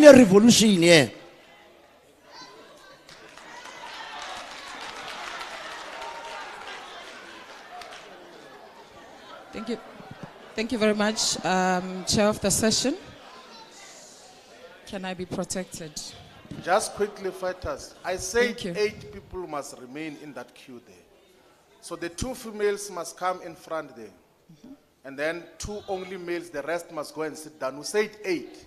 mini revolution here. Thank you. Thank you very much, Chair of the session. Can I be protected? Just quickly, fighters. I said Thank you. 8 people must remain in that queue there. So the 2 females must come in front there. And then 2 only males, the rest must go and sit down. We said 8.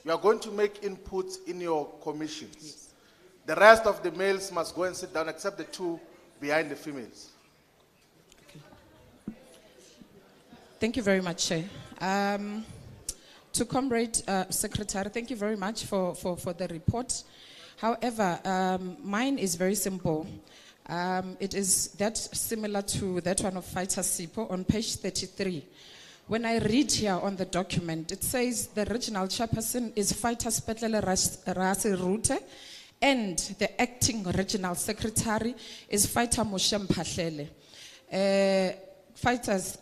You are going to make inputs in your commissions. Yes. The rest of the males must go and sit down except the 2 behind the females. Thank you very much, Chair. To Comrade Secretary, thank you very much for the report. However, mine is very simple. It is that similar to that one of Fighter Sipo on page 33. When I read here on the document, it says the regional chairperson is Fighter Spetlele Rasi Rute, and the acting regional secretary is Fighter Moshe Mphahlele. Fighters,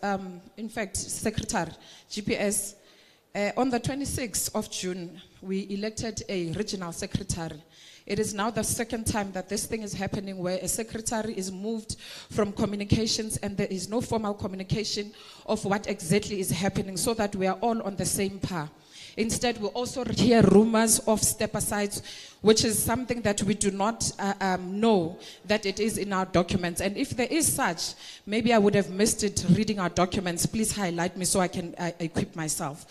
in fact, Secretary, GPS, on the 26th of June, we elected a regional secretary. It is now the second time that this thing is happening where a secretary is moved from communications and there is no formal communication of what exactly is happening so that we are all on the same par. Instead, we also hear rumors of step-asides, which is something that we do not know that it is in our documents. And if there is such, maybe I would have missed it reading our documents. Please highlight me so I can equip myself.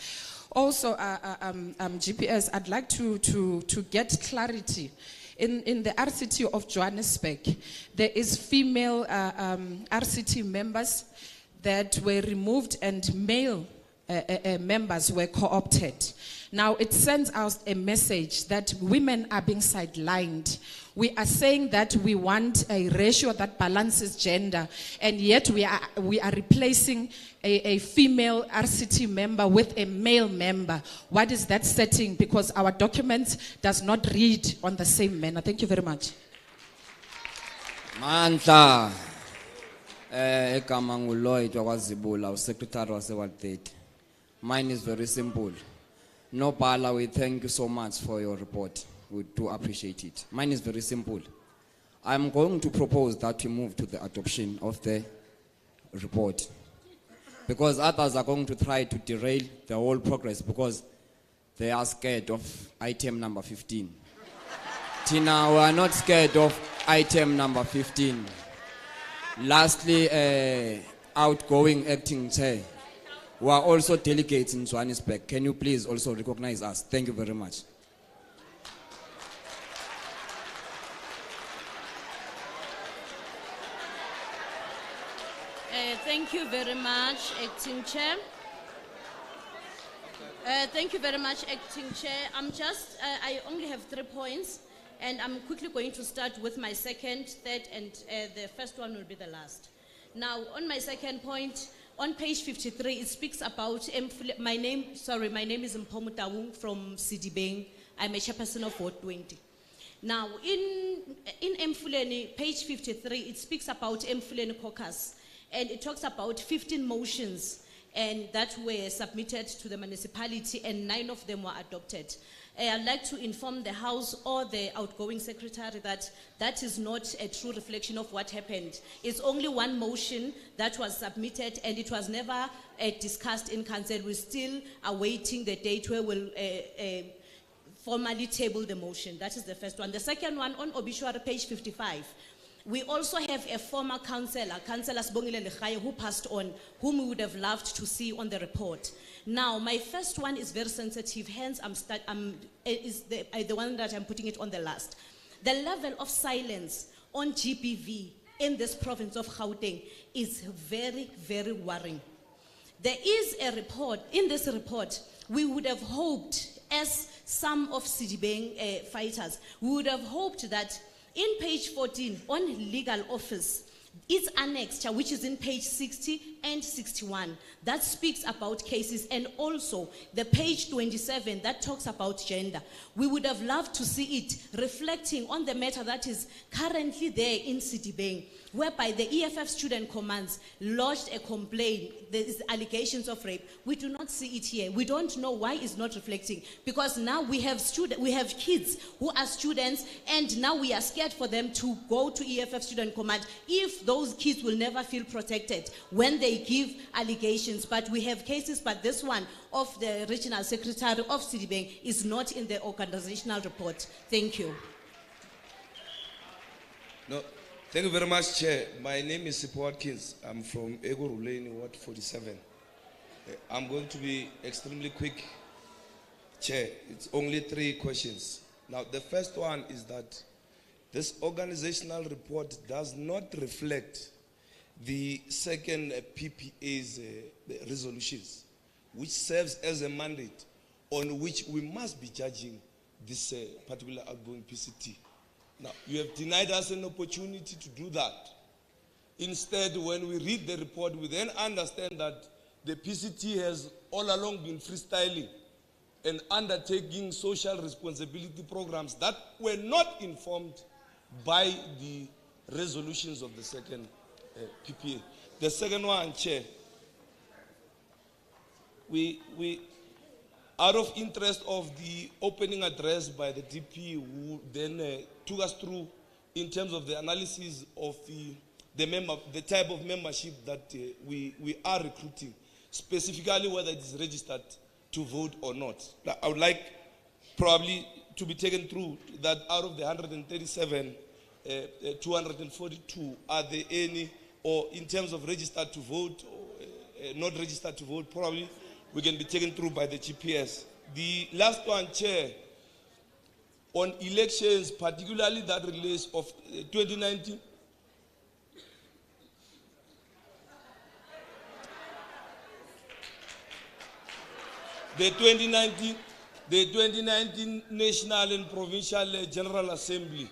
Also, GPS, I'd like to get clarity. In the RCT of Johannesburg, there is female RCT members that were removed and male members were co-opted. Now it sends out a message that women are being sidelined. We are saying that we want a ratio that balances gender, and yet we are replacing a female RCT member with a male member. What is that setting? Because our document does not read on the same manner. Thank you very much. Mandla egama nguLloyd wakwazibula uSecretary waseWard 30. Mine is very simple. No Bala, we thank you so much for your report. We do appreciate it. Mine is very simple. I'm going to propose that we move to the adoption of the report, because others are going to try to derail the whole progress because they are scared of item number 15. Tina, we are not scared of item number 15. Lastly, outgoing acting chair. We are also delegates in Johannesburg. Can you please also recognize us? Thank you very much. Thank you very much, Acting Chair. Thank you very much, Acting Chair. I only have 3 points, and I'm quickly going to start with my second, third, and the first one will be the last. Now, on my second point, on page 53, it speaks about, my name is Mphomu Tawung from Sidibeng. I'm a chairperson of Ward 20. Now, in Emfuleni, page 53, it speaks about Emfuleni caucus, and it talks about 15 motions and that were submitted to the municipality, and 9 of them were adopted. I'd like to inform the House or the outgoing secretary that that is not a true reflection of what happened. It's only 1 motion that was submitted, and it was never discussed in council. We're still awaiting the date where we'll formally table the motion. That is the first one. The second one, on obituary, page 55. We also have a former councillor, Councillor Sibongile Lekhaye, who passed on, whom we would have loved to see on the report. Now, my first one is very sensitive, hence is the one that I'm putting it on the last. The level of silence on GBV in this province of Gauteng is very, very worrying. There is a report, in this report, we would have hoped, as some of Sidibeng fighters, we would have hoped that in page 14, on legal office, its annexed, which is in page 60, and 61 that speaks about cases, and also the page 27 that talks about gender. We would have loved to see it reflecting on the matter that is currently there in Citybeng, whereby the EFF student commands lodged a complaint. There is allegations of rape. We do not see it here. We don't know why it's not reflecting, because now we have kids who are students, and now we are scared for them to go to EFF student command if those kids will never feel protected when they give allegations. But we have cases, but this one of the regional secretary of Citybeng is not in the organizational report. Thank you. No, thank you very much, Chair. My name is Sipho Watkins. I'm from Ego Ruleni, Ward 47. I'm going to be extremely quick, Chair. It's only 3 questions. Now, the first one is that this organizational report does not reflect the second PPA's resolutions, which serves as a mandate on which we must be judging this particular outgoing PCT. Now, you have denied us an opportunity to do that. Instead, when we read the report, we then understand that the PCT has all along been freestyling and undertaking social responsibility programs that were not informed by the resolutions of the second PPA. The second one, Chair, we out of interest of the opening address by the DP, who then took us through in terms of the analysis of the type of membership that we are recruiting, specifically whether it is registered to vote or not. I would like probably to be taken through that out of the 137, 242, are there any, or in terms of registered to vote or not registered to vote, probably we can be taken through by the GPS. The last one, Chair, on elections, particularly that release of 2019. The 2019 National and Provincial General Assembly,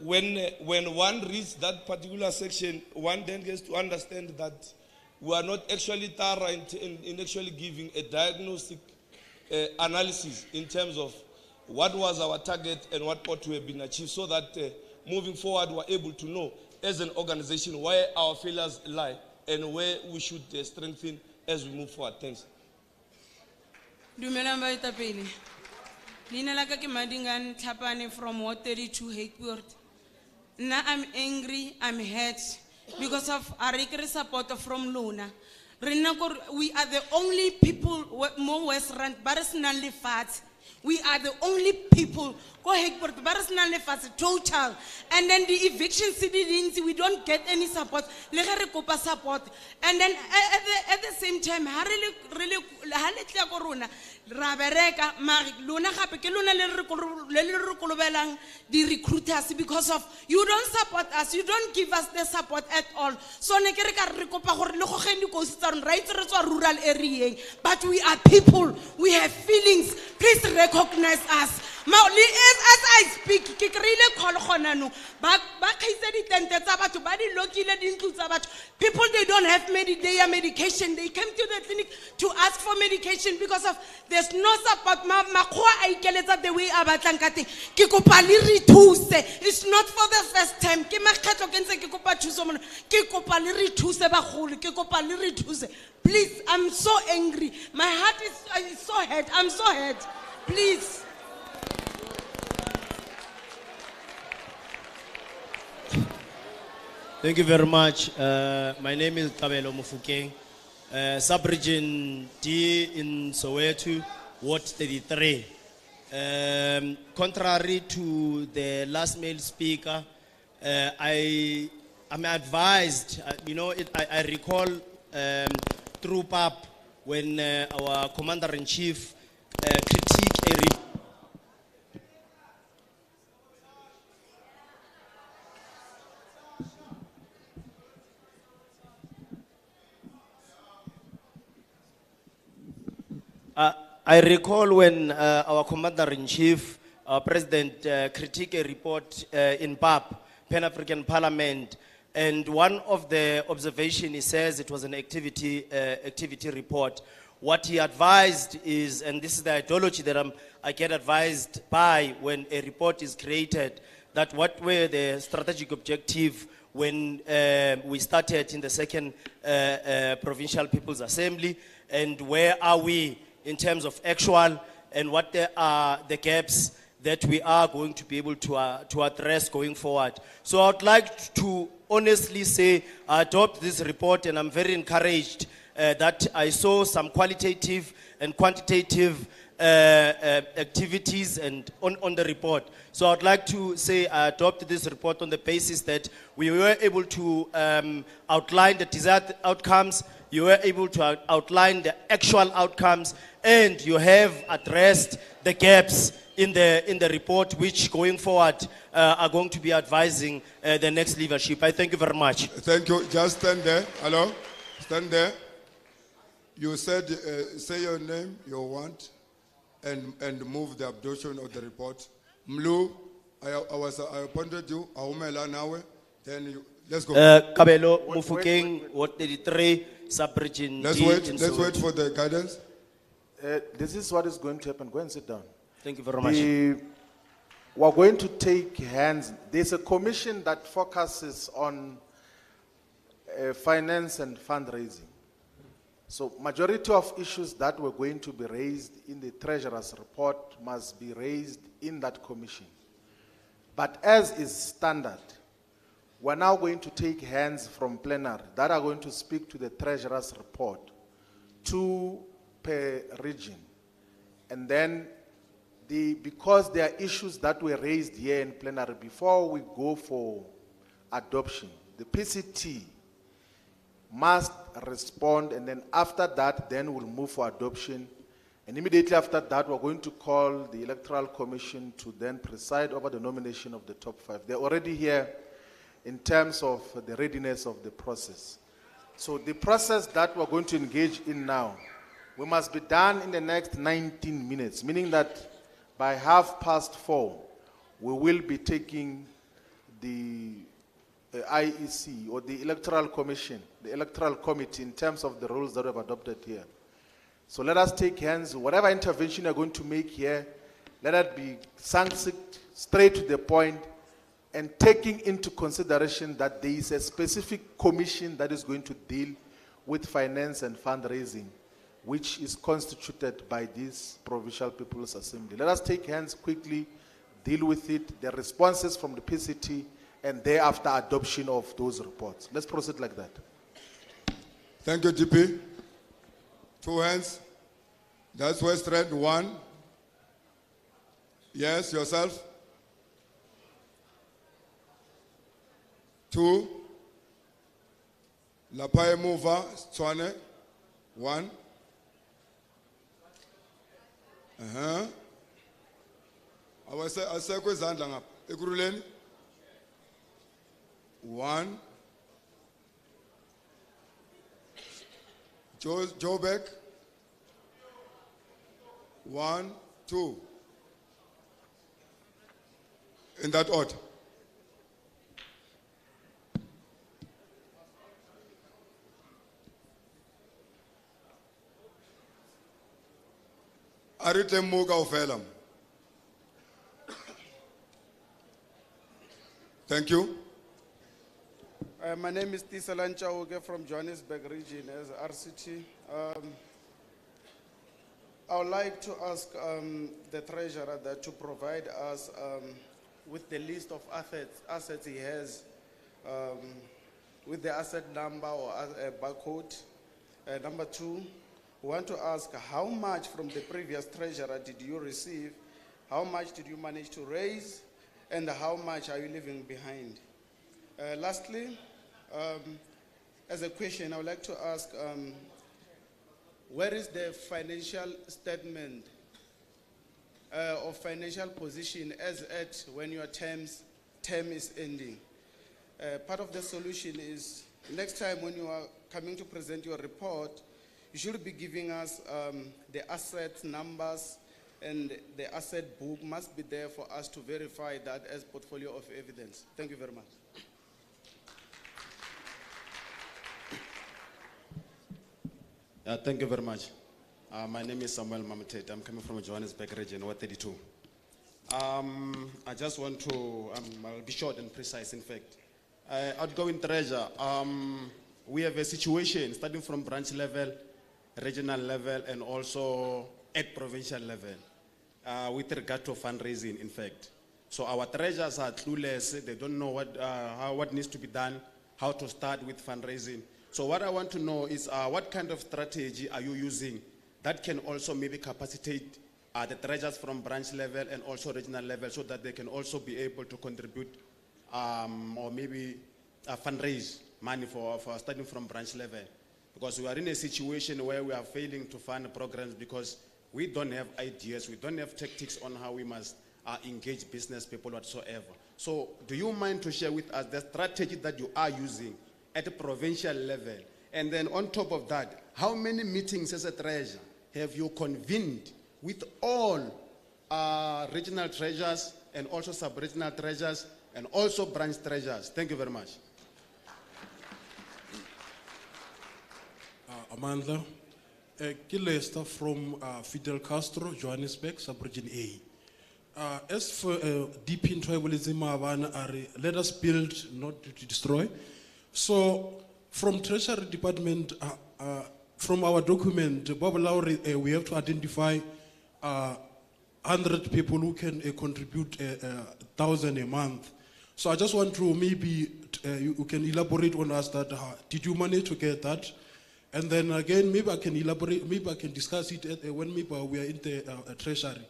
when one reads that particular section, one then gets to understand that we are not actually thorough in actually giving a diagnostic analysis in terms of what was our target and what ought to have been achieved, so that moving forward we're able to know as an organization where our failures lie and where we should strengthen as we move forward. Thanks. Dumelang baetapele. Leina la ka ke Madingan Tlhapane from Ward 32 Rerports. Now I'm angry, I'm hurt because of our support from Luna. We are the only people more West Rand, Barasnali Fat. We are the only people go Rerports, Barasnali Fat total. And then the eviction city, we don't get any support. Legarekopa support. And then at the same time, really Rabereka, Marik, Luna Happy, Luna the recruiters, because of you don't support us, you don't give us the support at all. So Nekereka Rikopa right rural area. But we are people, we have feelings. Please recognize us. As I speak, people, they don't have their medication. They came to the clinic to ask for medication because of there's no support. The way it's not for the first time. Please, I'm so angry. My heart is so hurt. I'm so hurt. Please. Thank you very much. My name is Kabelo Mufukeng, Sub-Region D in Soweto, Ward 33. Contrary to the last male speaker, I am advised, I recall through PAP when our Commander-in-Chief critiqued a report. I recall when our Commander-in-Chief, our President, critiqued a report in PAP, Pan-African Parliament, And one of the observation, he says it was an activity report. What he advised is, and this is the ideology that I get advised by when a report is created, that what were the strategic objective when we started in the second Provincial People's Assembly, and where are we in terms of actual, and what are the gaps that we are going to be able to address going forward. So I would like to honestly say I adopt this report, and I'm very encouraged that I saw some qualitative and quantitative activities and on the report. So I'd like to say I adopted this report on the basis that we were able to outline the desired outcomes, you were able to outline the actual outcomes, and you have addressed the gaps in the report, which going forward are going to be advising the next leadership. I thank you very much. Thank you. Just stand there. Hello? Stand there. You said, say your name, your want, and move the adoption of the report. Mlu, I appointed you, Aumela Nawe, then you, let's go. Kabelo, Mufukeng, Ward 33, sub-region Let's D wait, in let's wait Soweto. for the guidance. This is what is going to happen. Go and sit down. Thank you very much. We're going to take hands. There's a commission that focuses on finance and fundraising. So majority of issues that were going to be raised in the Treasurer's report must be raised in that commission. But as is standard, we're now going to take hands from plenary that are going to speak to the Treasurer's report, 2 per region. And then because there are issues that were raised here in plenary, before we go for adoption, the PCT must respond, and then after that, then we'll move for adoption. And immediately after that, we're going to call the Electoral Commission to then preside over the nomination of the top 5. They're already here in terms of the readiness of the process. So the process that we're going to engage in now, we must be done in the next 19 minutes, meaning that by 4:30, we will be taking the IEC or the Electoral Commission, the Electoral Committee, in terms of the rules that we have adopted here. So let us take hands. Whatever intervention you're going to make here, let it be succinct, straight to the point, and taking into consideration that there is a specific commission that is going to deal with finance and fundraising, which is constituted by this Provincial People's Assembly. Let us take hands quickly, deal with it, the responses from the PCT, and thereafter adoption of those reports. Let's proceed like that. Thank you, GP. 2 hands. That's West Red, 1. Yes, yourself. 2. Lapaye Mova, Tswane, 1. Asekwe izandla ngapha ekuruleni. 1. Joburg. 1, 2. In that order. Arite Muga Ofelam. Thank you. My name is Tisalan Chauke from Johannesburg region as RCT. I would like to ask the treasurer that to provide us with the list of assets he has, with the asset number or barcode. Number 2, we want to ask how much from the previous treasurer did you receive, how much did you manage to raise, and how much are you leaving behind? Lastly, as a question, I would like to ask, where is the financial statement or financial position as at when your term is ending? Part of the solution is next time when you are coming to present your report, you should be giving us the asset numbers, and the asset book must be there for us to verify that as portfolio of evidence. Thank you very much. Thank you very much. My name is Samuel Mamatet. I'm coming from Johannesburg region, Ward 32. I just want to, I'll be short and precise, in fact. Outgoing treasure, we have a situation starting from branch level, regional level, and also at provincial level with regard to fundraising, in fact. So our treasurers are clueless. They don't know what needs to be done, how to start with fundraising. So what I want to know is what kind of strategy are you using that can also maybe capacitate the treasurers from branch level and also regional level so that they can also be able to contribute or maybe fundraise money for starting from branch level? Because we are in a situation where we are failing to fund programs because we don't have ideas, we don't have tactics on how we must engage business people whatsoever. So do you mind to share with us the strategy that you are using at a provincial level? And then on top of that, how many meetings as a treasurer have you convened with all regional treasurers and also sub-regional treasurers and also branch treasurers? Thank you very much. Amandla, Kilester from Fidel Castro, Johannesburg, sub-region A. As for deep in tribalism, let us build, not to destroy. So, from Treasury Department, from our document, Bob Lowry, we have to identify 100 people who can contribute 1,000 a month. So I just want to maybe you can elaborate on us that did you manage to get that? And then again, maybe I can elaborate, maybe I can discuss it when maybe we are in the treasury.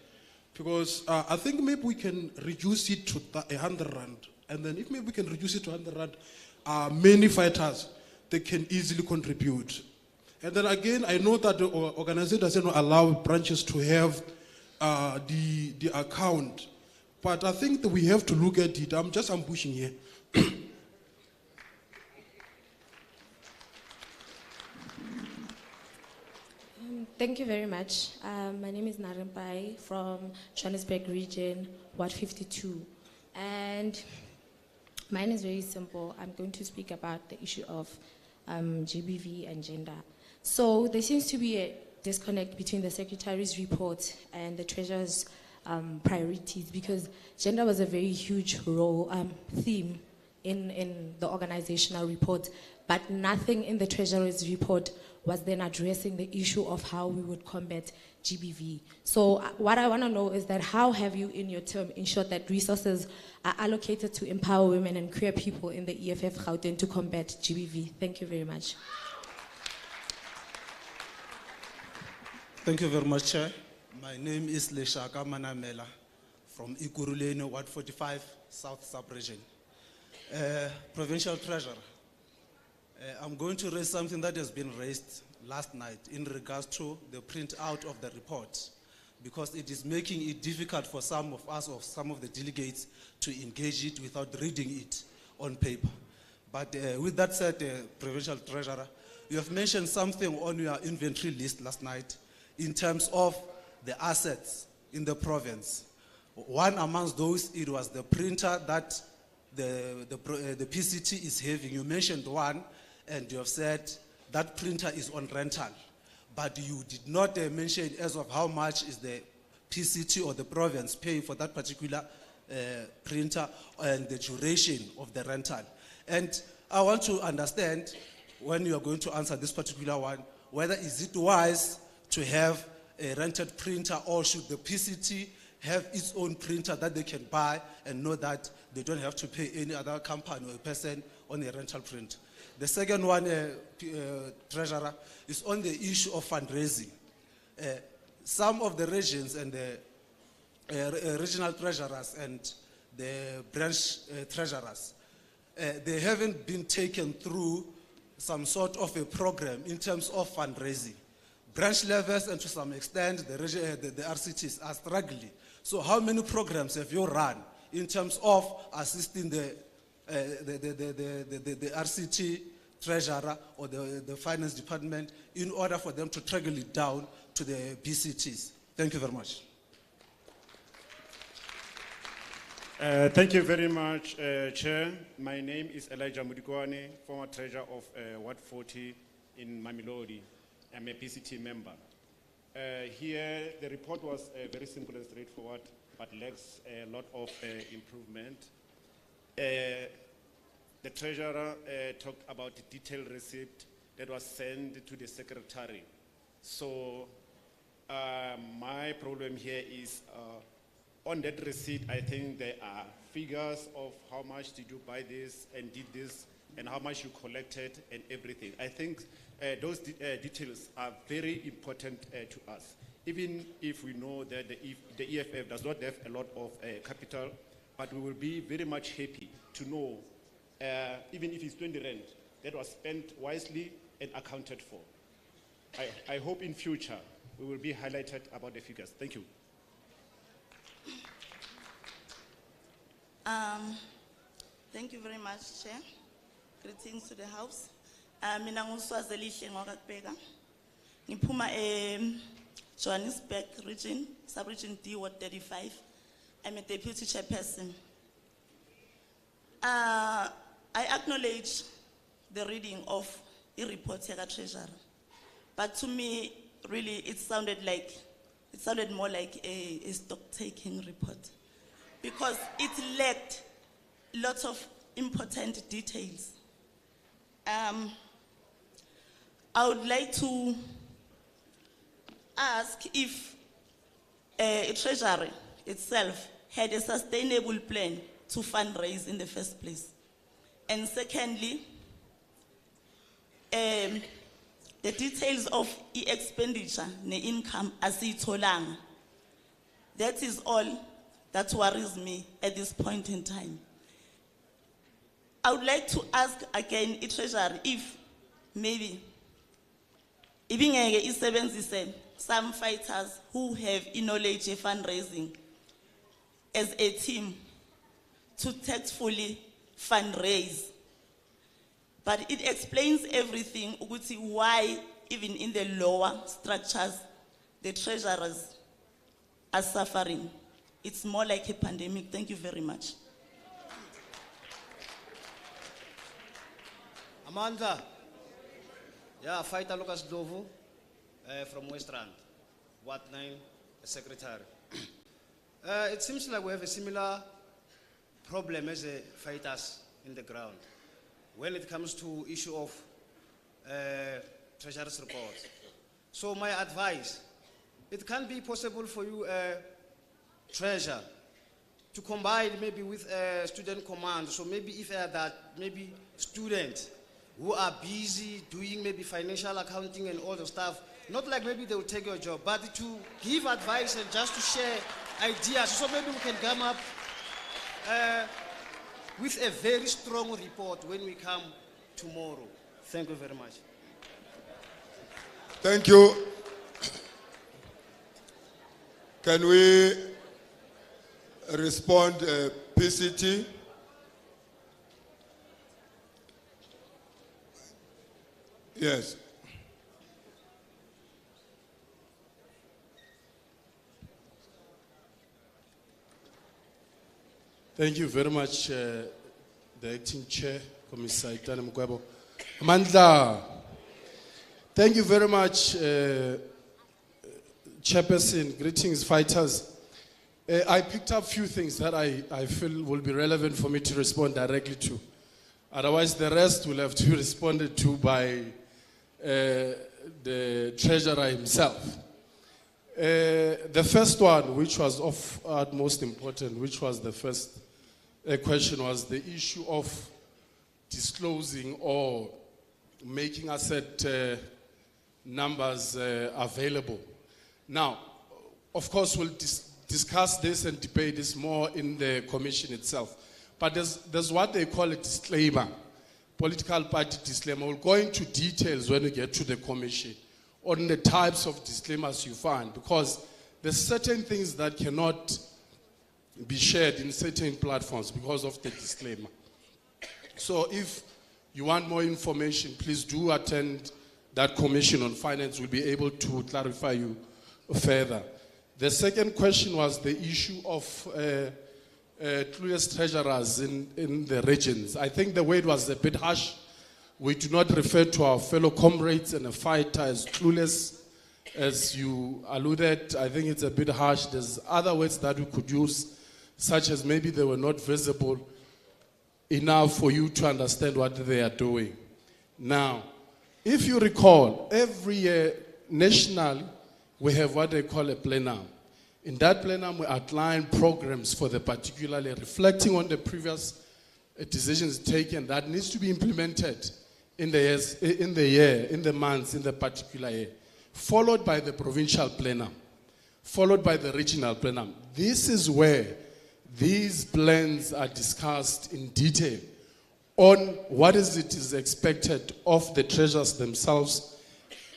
Because I think maybe we can reduce it to 100 rand. And then if maybe we can reduce it to 100 rand, many fighters, they can easily contribute. And then again, I know that the organization doesn't allow branches to have the account. But I think that we have to look at it. I'm pushing here. Thank you very much. My name is Narimpai from Johannesburg region, Ward 52. And mine is very simple. I'm going to speak about the issue of GBV and gender. So there seems to be a disconnect between the Secretary's report and the Treasurer's priorities, because gender was a very huge theme in the organizational report, but nothing in the Treasurer's report was then addressing the issue of how we would combat GBV. So what I want to know is that how have you in your term ensured that resources are allocated to empower women and queer people in the EFF Gauteng to combat GBV? Thank you very much. Thank you very much, Chair. My name is Leshaka Manamela from Ikuruleni, Ward 45, South Sub-Region. Provincial Treasurer, I'm going to raise something that has been raised last night in regards to the printout of the report, because it is making it difficult for some of us or some of the delegates to engage it without reading it on paper. But with that said, Provincial Treasurer, you have mentioned something on your inventory list last night in terms of the assets in the province. One amongst those, it was the printer that the PCT is having. You mentioned one, and you have said that printer is on rental. But you did not mention as of how much is the PCT or the province paying for that particular printer and the duration of the rental. And I want to understand, when you are going to answer this particular one, whether is it wise to have a rented printer, or should the PCT have its own printer that they can buy and know that they don't have to pay any other company or a person on a rental print? The second one, Treasurer, is on the issue of fundraising. Some of the regions and the regional treasurers and the branch treasurers, they haven't been taken through some sort of a program in terms of fundraising. Branch levels and to some extent the RCTs are struggling. So how many programs have you run in terms of assisting the RCT treasurer or the finance department in order for them to trickle it down to the BCTs? Thank you very much. Thank you very much, Chair. My name is Elijah Mudikwane, former treasurer of Ward 40 in Mamelodi. I'm a PCT member. Here, the report was very simple and straightforward, but lacks a lot of improvement. The treasurer talked about the detailed receipt that was sent to the secretary. So my problem here is on that receipt, I think there are figures of how much did you buy this and did this and how much you collected and everything. I think those details are very important to us. Even if we know that the EFF does not have a lot of capital, but we will be very much happy to know, even if it's 20 rand, that was spent wisely and accounted for. I hope in future we will be highlighted about the figures. Thank you. Thank you very much, Chair. Greetings to the House. Mina nguswazelihle ngwakakubeka. Ngiphuma Johannesburg region, sub-region D, Ward 35. I'm a deputy chairperson. I acknowledge the reading of the report here at Treasurer, but to me, really, it sounded more like a stock-taking report, because it lacked lots of important details. I would like to ask if Treasury itself had a sustainable plan to fundraise in the first place. And secondly, the details of expenditure, the income, asiyitholanga. That is all that worries me at this point in time. I would like to ask again, Treasury, if maybe ibingeke isebenzise some fighters who have knowledge of fundraising as a team to tactfully fundraise. But it explains everything, why even in the lower structures, the treasurers are suffering. It's more like a pandemic. Thank you very much. Amanda. Yeah, fighter Lucas Dovu from West Rand, Ward 9, secretary. It seems like we have a similar problem as a fighters in the ground when it comes to issue of treasurer's reports. So my advice, it can be possible for you, treasurer, to combine maybe with student command. So maybe if that maybe students who are busy doing maybe financial accounting and all the stuff, not like maybe they will take your job, but to give advice and just to share ideas. So maybe we can come up with a very strong report when we come tomorrow. Thank you very much. Thank you. Can we respond, PCT? Yes. Thank you very much, the acting chair, Commissioner Itane Mkwebo. Amanda, thank you very much, Chairperson. Greetings, fighters. I picked up a few things that I feel will be relevant for me to respond directly to. Otherwise, the rest will have to be responded to by the treasurer himself. The first one, which was of utmost importance, which was the first question, was the issue of disclosing or making asset numbers available. Now, of course, we'll discuss this and debate this more in the commission itself. But there's what they call a disclaimer, political party disclaimer. We'll go into details when we get to the commission on the types of disclaimers you find, because there's certain things that cannot be shared in certain platforms because of the disclaimer. So if you want more information, please do attend that commission on finance. We'll be able to clarify you further. The second question was the issue of clueless treasurers in the regions. I think the word was a bit harsh, We do not refer to our fellow comrades and a fighter as clueless, as you alluded. I think it's a bit harsh. There's other words that we could use, such as maybe they were not visible enough for you to understand what they are doing. Now, if you recall, every year nationally, we have what they call a plenum. In that plenum, we outline programs for the particularly reflecting on the previous decisions taken that needs to be implemented in the years, in the year, in the months, in the particular year, followed by the provincial plenum, followed by the regional plenum. This is where these plans are discussed in detail on what is expected of the treasurers themselves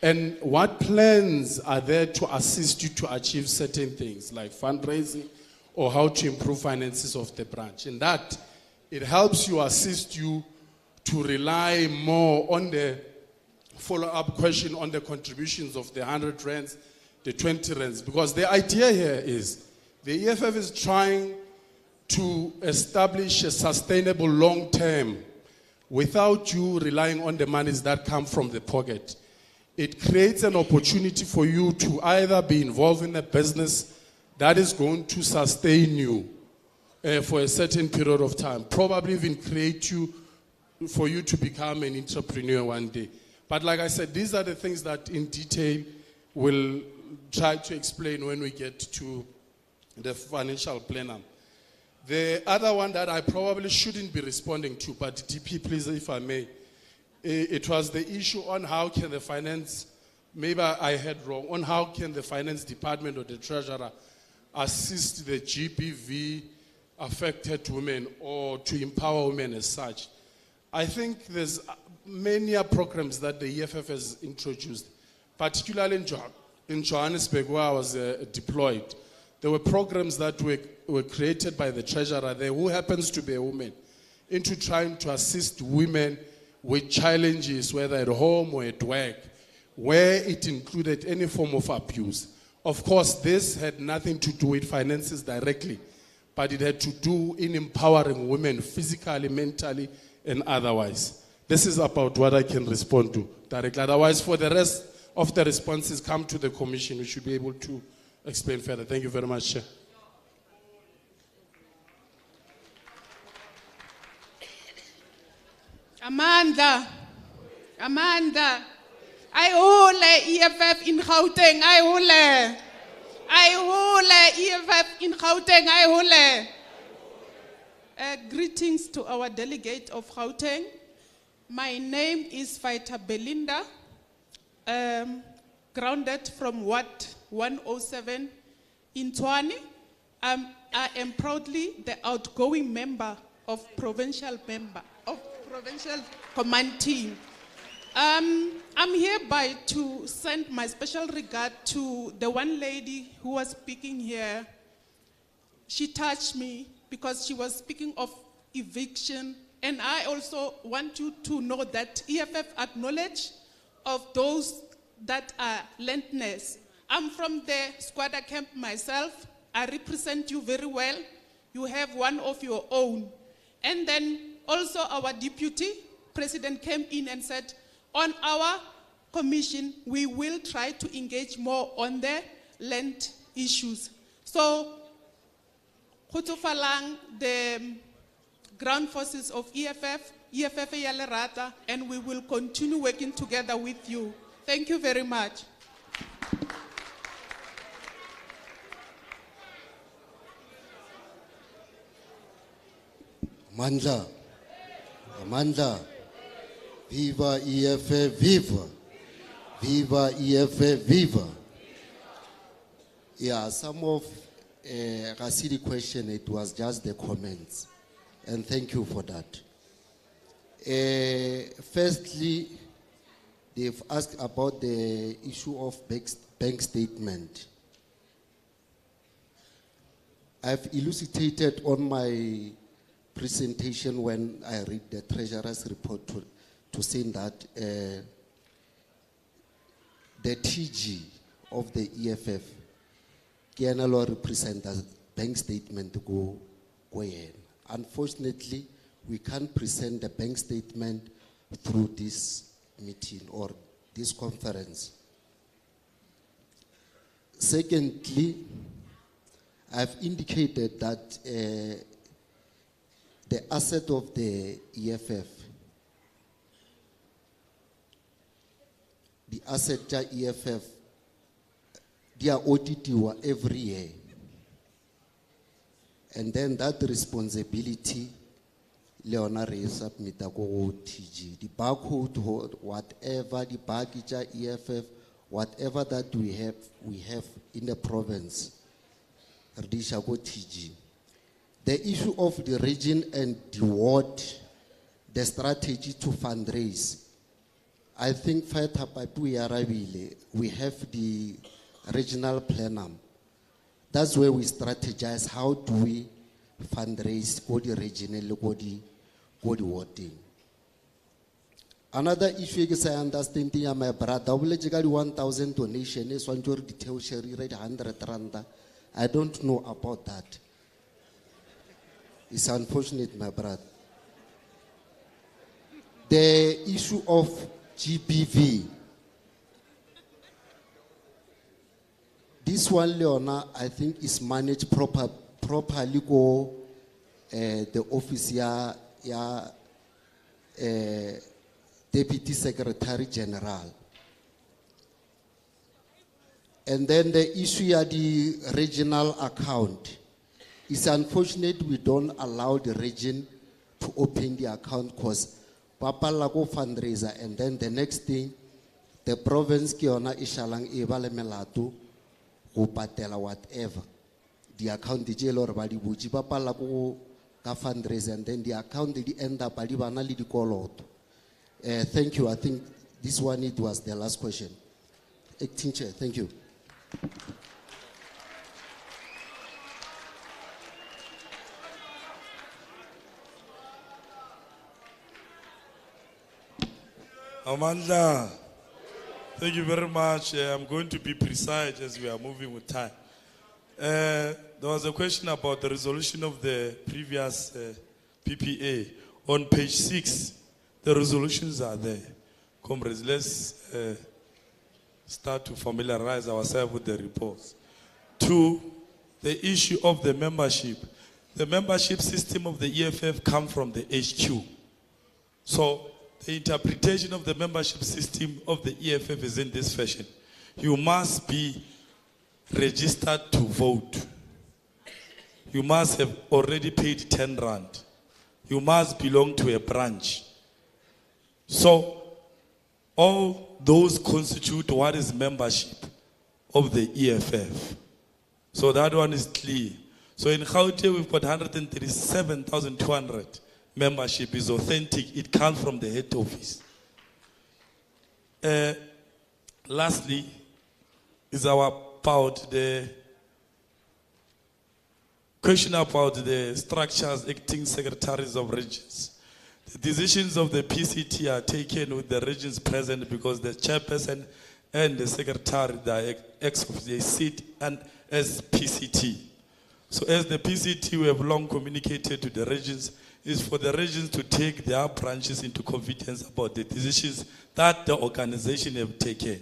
and what plans are there to assist you to achieve certain things like fundraising or how to improve finances of the branch. And that, it helps you, assist you to rely more on the follow-up question on the contributions of the 100 rands, the 20 rands. Because the idea here is the EFF is trying to establish a sustainable long-term without you relying on the monies that come from the pocket. It creates an opportunity for you to either be involved in a business that is going to sustain you for a certain period of time, probably even create you for you to become an entrepreneur one day. But like I said, these are the things that in detail we'll try to explain when we get to the financial plenum. The other one that I probably shouldn't be responding to, but DP, please, if I may, it was the issue on how can the finance, maybe I heard wrong, on how can the finance department or the treasurer assist the GBV affected women or to empower women as such. I think there's many programs that the EFF has introduced, particularly in Johannesburg where I was deployed. There were programs that were created by the treasurer there, who happens to be a woman, into trying to assist women with challenges, whether at home or at work, where it included any form of abuse. Of course, this had nothing to do with finances directly, but it had to do in empowering women physically, mentally, and otherwise. This is about what I can respond to directly. Otherwise, for the rest of the responses, come to the commission. We should be able to explain further. Thank you very much, Chair. Amanda, I hole EFF in Gauteng, I hole EFF in Gauteng, I hole. Greetings to our delegate of Gauteng. My name is Fighter Belinda, grounded from Ward 107 in Tshwane. I am proudly the outgoing member of Provincial Command Team. I'm hereby to send my special regard to the one lady who was speaking here. She touched me because she was speaking of eviction, and I also want you to know that EFF acknowledge of those that are landless. I'm from the squatter camp myself. I represent you very well. You have one of your own. And then also our deputy president came in and said, on our commission, we will try to engage more on the land issues. So, Khutufalang, the ground forces of EFF Yalerata, and we will continue working together with you. Thank you very much. Amanda, viva EFF, viva. Viva EFF, viva. Yeah, some of I see the question, it was just the comments. And thank you for that. Firstly, they've asked about the issue of bank statement. I've elucidated on my presentation when I read the Treasurer's report to say that the TG of the EFF can represent as bank statement go in. Unfortunately, we can't present the bank statement through this meeting or this conference. Secondly, I've indicated that the asset of the EFF, the asset ja EFF, they are audited every year. And then that responsibility, Leona Rey submit go TG. The barcode, whatever the baggage EFF, whatever that we have in the province, Radisha go TG. The issue of the region and the ward, the strategy to fundraise. I think we have the regional planner. That's where we strategize how do we fundraise for the regional for the warding. Another issue is I understand my brother, 1,000 donation is one detail share rate 100 rand. I don't know about that. It's unfortunate, my brother. The issue of GBV. This one, Leona, I think is managed properly go the office Deputy Secretary General. And then the issue of the regional account. It's unfortunate we don't allow the region to open the account because Papa Lago fundraiser, and then the next thing, the province kiona ishalang ibale melatu go patela whatever. The account the jail or badi buji Papa Lago ka fundraiser, and then the account the end up badi bana li di kolot. Thank you. I think this one it was the last question. Acting Chair, thank you. Amanda, thank you very much. I'm going to be precise as we are moving with time. There was a question about the resolution of the previous PPA. On page 6, the resolutions are there. Comrades, let's start to familiarize ourselves with the reports. 2, the issue of the membership. The membership system of the EFF comes from the HQ. So, the interpretation of the membership system of the EFF is in this fashion. You must be registered to vote. You must have already paid 10 rand. You must belong to a branch. So, all those constitute what is membership of the EFF. So that one is clear. So in Gauteng, we've got 137,200. Membership is authentic. It comes from the head office. Lastly, is about the question about the structures, acting secretaries of regions. The decisions of the PCT are taken with the regions present because the chairperson and the secretary, the ex-office, they sit and as PCT. So as the PCT, we have long communicated to the regions, is for the regions to take their branches into confidence about the decisions that the organization have taken.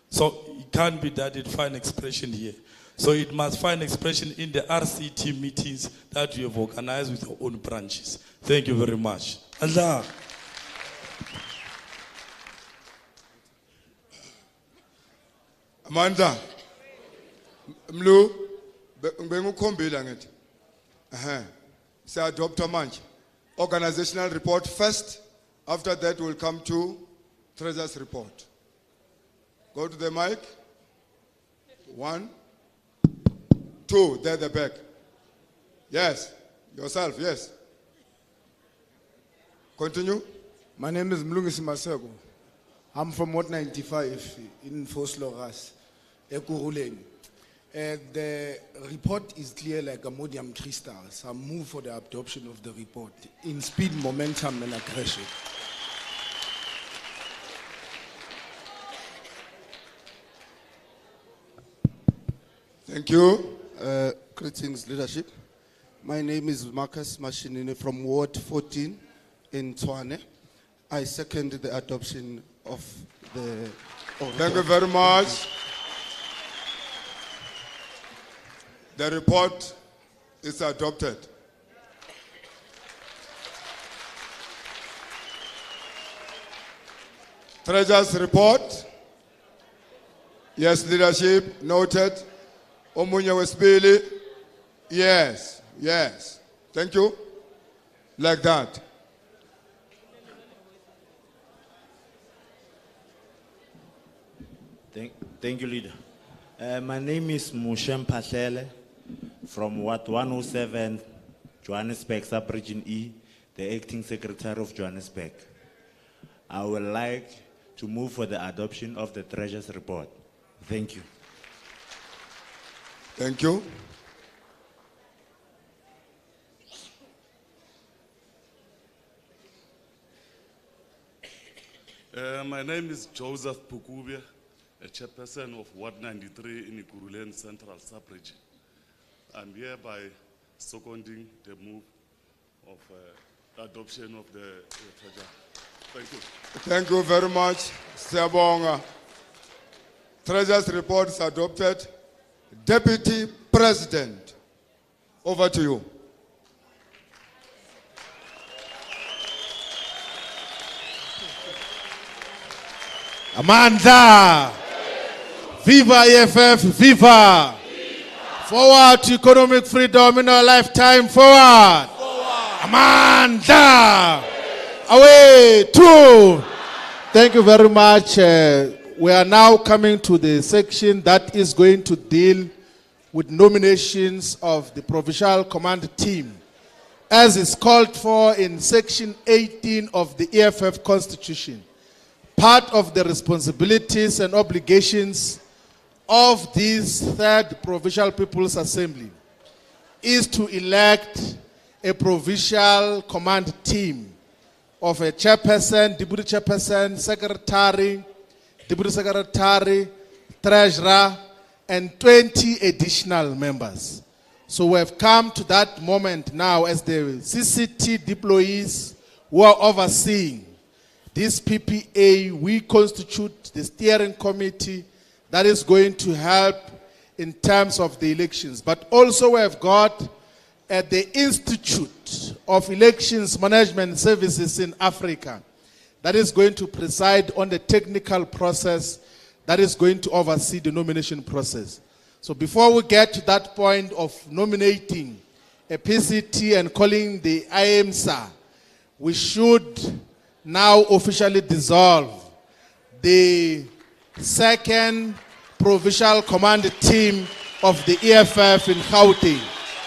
So it can't be that it find expression here. So it must find expression in the RCT meetings that you have organized with your own branches. Thank you very much. Allah. Amanda, Mlu, bengukombela ngithi. Say adopt manje. Organizational report first. After that, we'll come to Treasurer's report. Go to the mic. 1, 2, there the back. Yes, yourself, yes. Continue. My name is Mlungisi Masego. I'm from Ward 95 in Vosloorus, Ekurhuleni. The report is clear like ammonium crystals. I move for the adoption of the report in speed, momentum, and aggression. Thank you. Greetings, leadership. My name is Marcus Mashinini from Ward 14 in Tshwane. I second the adoption of the. Thank you very much. The report is adopted. Treasurer's report. Yes, leadership, noted. Omunye wesibili. Yes, yes. Thank you. Like that. Thank you, Leader. My name is Mushem Pahlele from Ward 107, Johannesburg, Sub-Region E, the Acting Secretary of Johannesburg. I would like to move for the adoption of the Treasurer's report. Thank you. Thank you. My name is Joseph Pukubia, a chairperson of Ward 93 in Ikurulen Central Sub-Region. I'm hereby seconding the move of adoption of the treasure. Thank you. Thank you very much, Siyabonga. Treasurer's report is adopted. Deputy President, over to you. Amanda! Viva EFF, viva! Forward to economic freedom in our lifetime, forward! Amanda! Away, two! Thank you very much. We are now coming to the section that is going to deal with nominations of the Provincial Command Team, as is called for in Section 18 of the EFF Constitution. Part of the responsibilities and obligations of this third Provincial People's Assembly is to elect a Provincial Command Team of a chairperson, deputy chairperson, secretary, deputy secretary, treasurer, and 20 additional members. So we have come to that moment now as the CCT deployees who are overseeing this PPA. We constitute the steering committee that is going to help in terms of the elections. But also we have got at the Institute of Elections Management Services in Africa that is going to preside on the technical process that is going to oversee the nomination process. So before we get to that point of nominating a PCT and calling the IMSA, we should now officially dissolve the second Provincial Command Team of the EFF in Gauteng.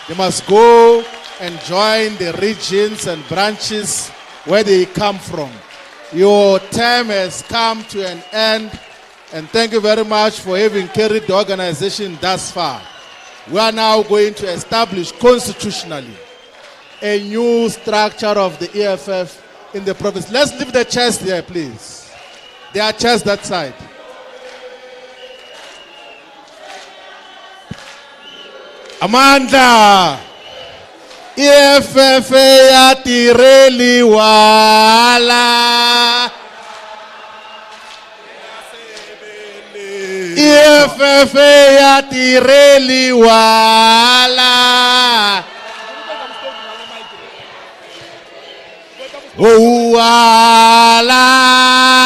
They must go and join the regions and branches where they come from. Your term has come to an end, and thank you very much for having carried the organization thus far. We are now going to establish constitutionally a new structure of the EFF in the province. Let's leave the chairs there, please. There are chairs that side. Amanda! EFF ya tireli wala. EFF ya tireli wala. Oh, wala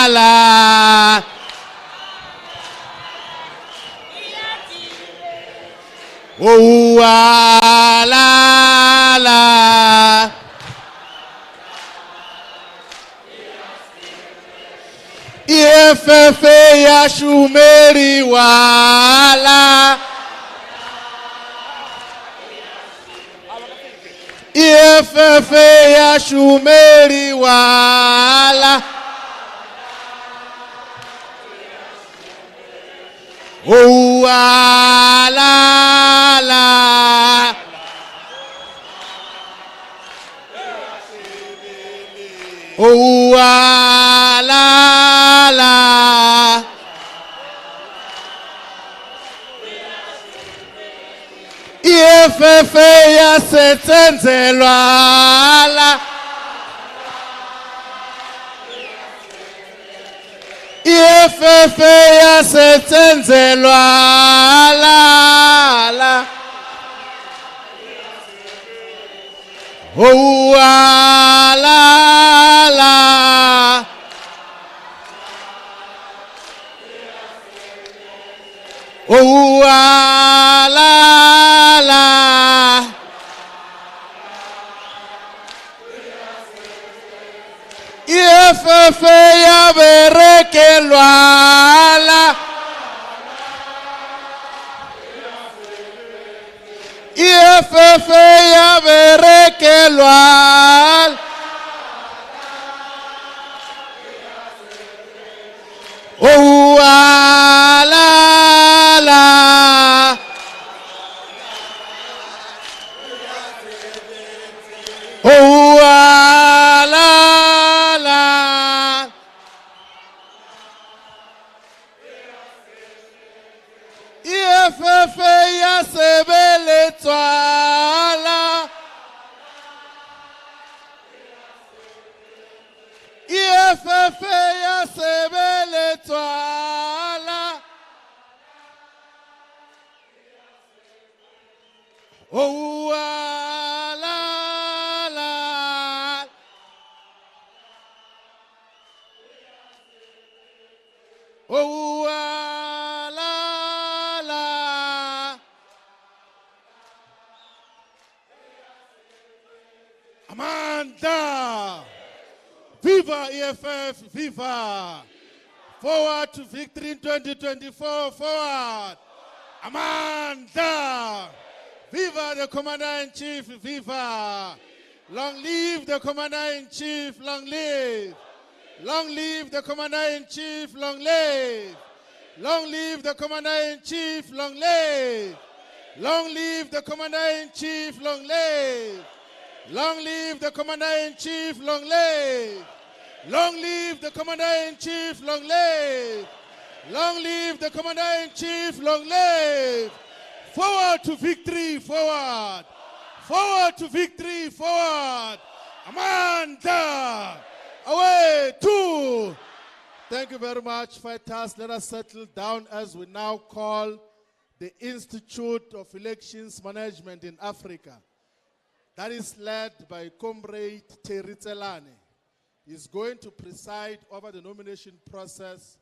la. Oh, wala la. EFF ya shumeri wala. EFF ya shumeri wala. Oh, wala la. Oh, wala la. EFF ya setsenzelwa la. EFF yasetsenzelwa la. Oh la la. Oh la la. EFF yaberekelwa la. EFF yaberekelwa. Oh la la. Oh la la. EFF yasebeletswa la. EFF yasebeletswa la. Oh la la. Oh la la. Amanda. Viva EFF, viva. Forward to victory in 2024, forward. Amanda. Viva the Commander-in-Chief, viva. Long live the Commander-in-Chief, long live. Long live the Commander-in-Chief, long live. Long live the Commander-in-Chief, long live. Long live the Commander-in-Chief, long live. Long live the Commander-in-Chief, long live. Long live the Commander-in-Chief, long live. Long live the Commander-in-Chief, long live. Forward to victory, forward. Forward to victory, forward. Amanda. Away, two. Thank you very much, fighters. Let us settle down as we now call the Institute of Elections Management in Africa. That is led by Comrade Terry Tselane. He's going to preside over the nomination process.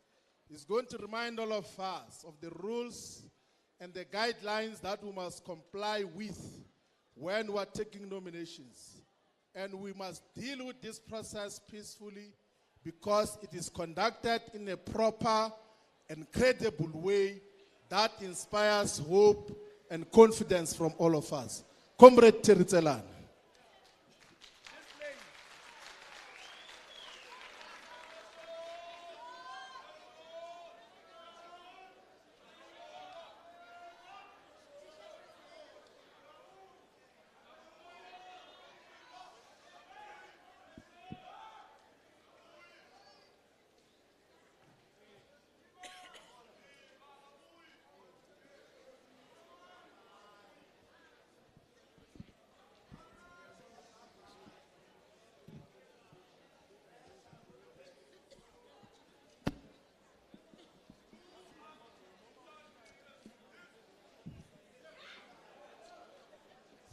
He's going to remind all of us of the rules and the guidelines that we must comply with when we're taking nominations. And we must deal with this process peacefully because it is conducted in a proper and credible way that inspires hope and confidence from all of us. Comrade Terry Tselane.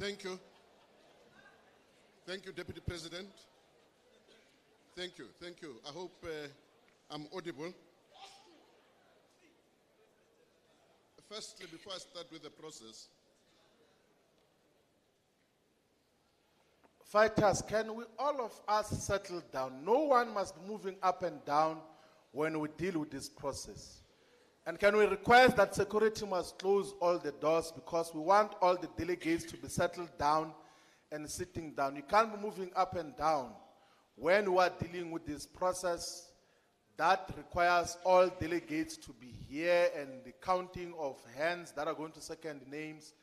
Thank you. Thank you, Deputy President. Thank you, thank you. I hope I'm audible. Firstly, before I start with the process, Fighters, can we all of us settle down? No one must be moving up and down when we deal with this process. And can we request that security must close all the doors because we want all the delegates to be settled down and sitting down. You can't be moving up and down when we are dealing with this process that requires all delegates to be here and the counting of hands that are going to second names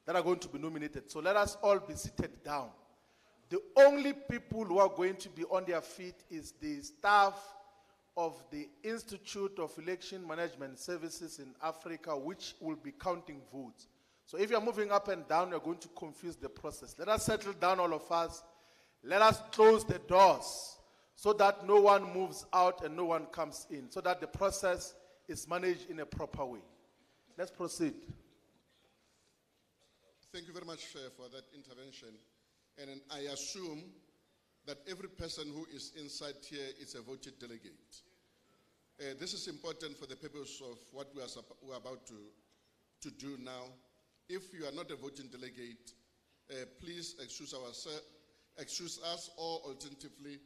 that are going to be nominated. So let us all be seated down. The only people who are going to be on their feet is the staff of the Institute of Election Management Services in Africa, which will be counting votes. So if you're moving up and down, you're going to confuse the process. Let us settle down, all of us. Let us close the doors so that no one moves out and no one comes in, so that the process is managed in a proper way. Let's proceed. Thank you very much for that intervention. And I assume that every person who is inside here is a voted delegate. This is important for the purpose of what we are about to do now. If you are not a voting delegate, please excuse us, or alternatively,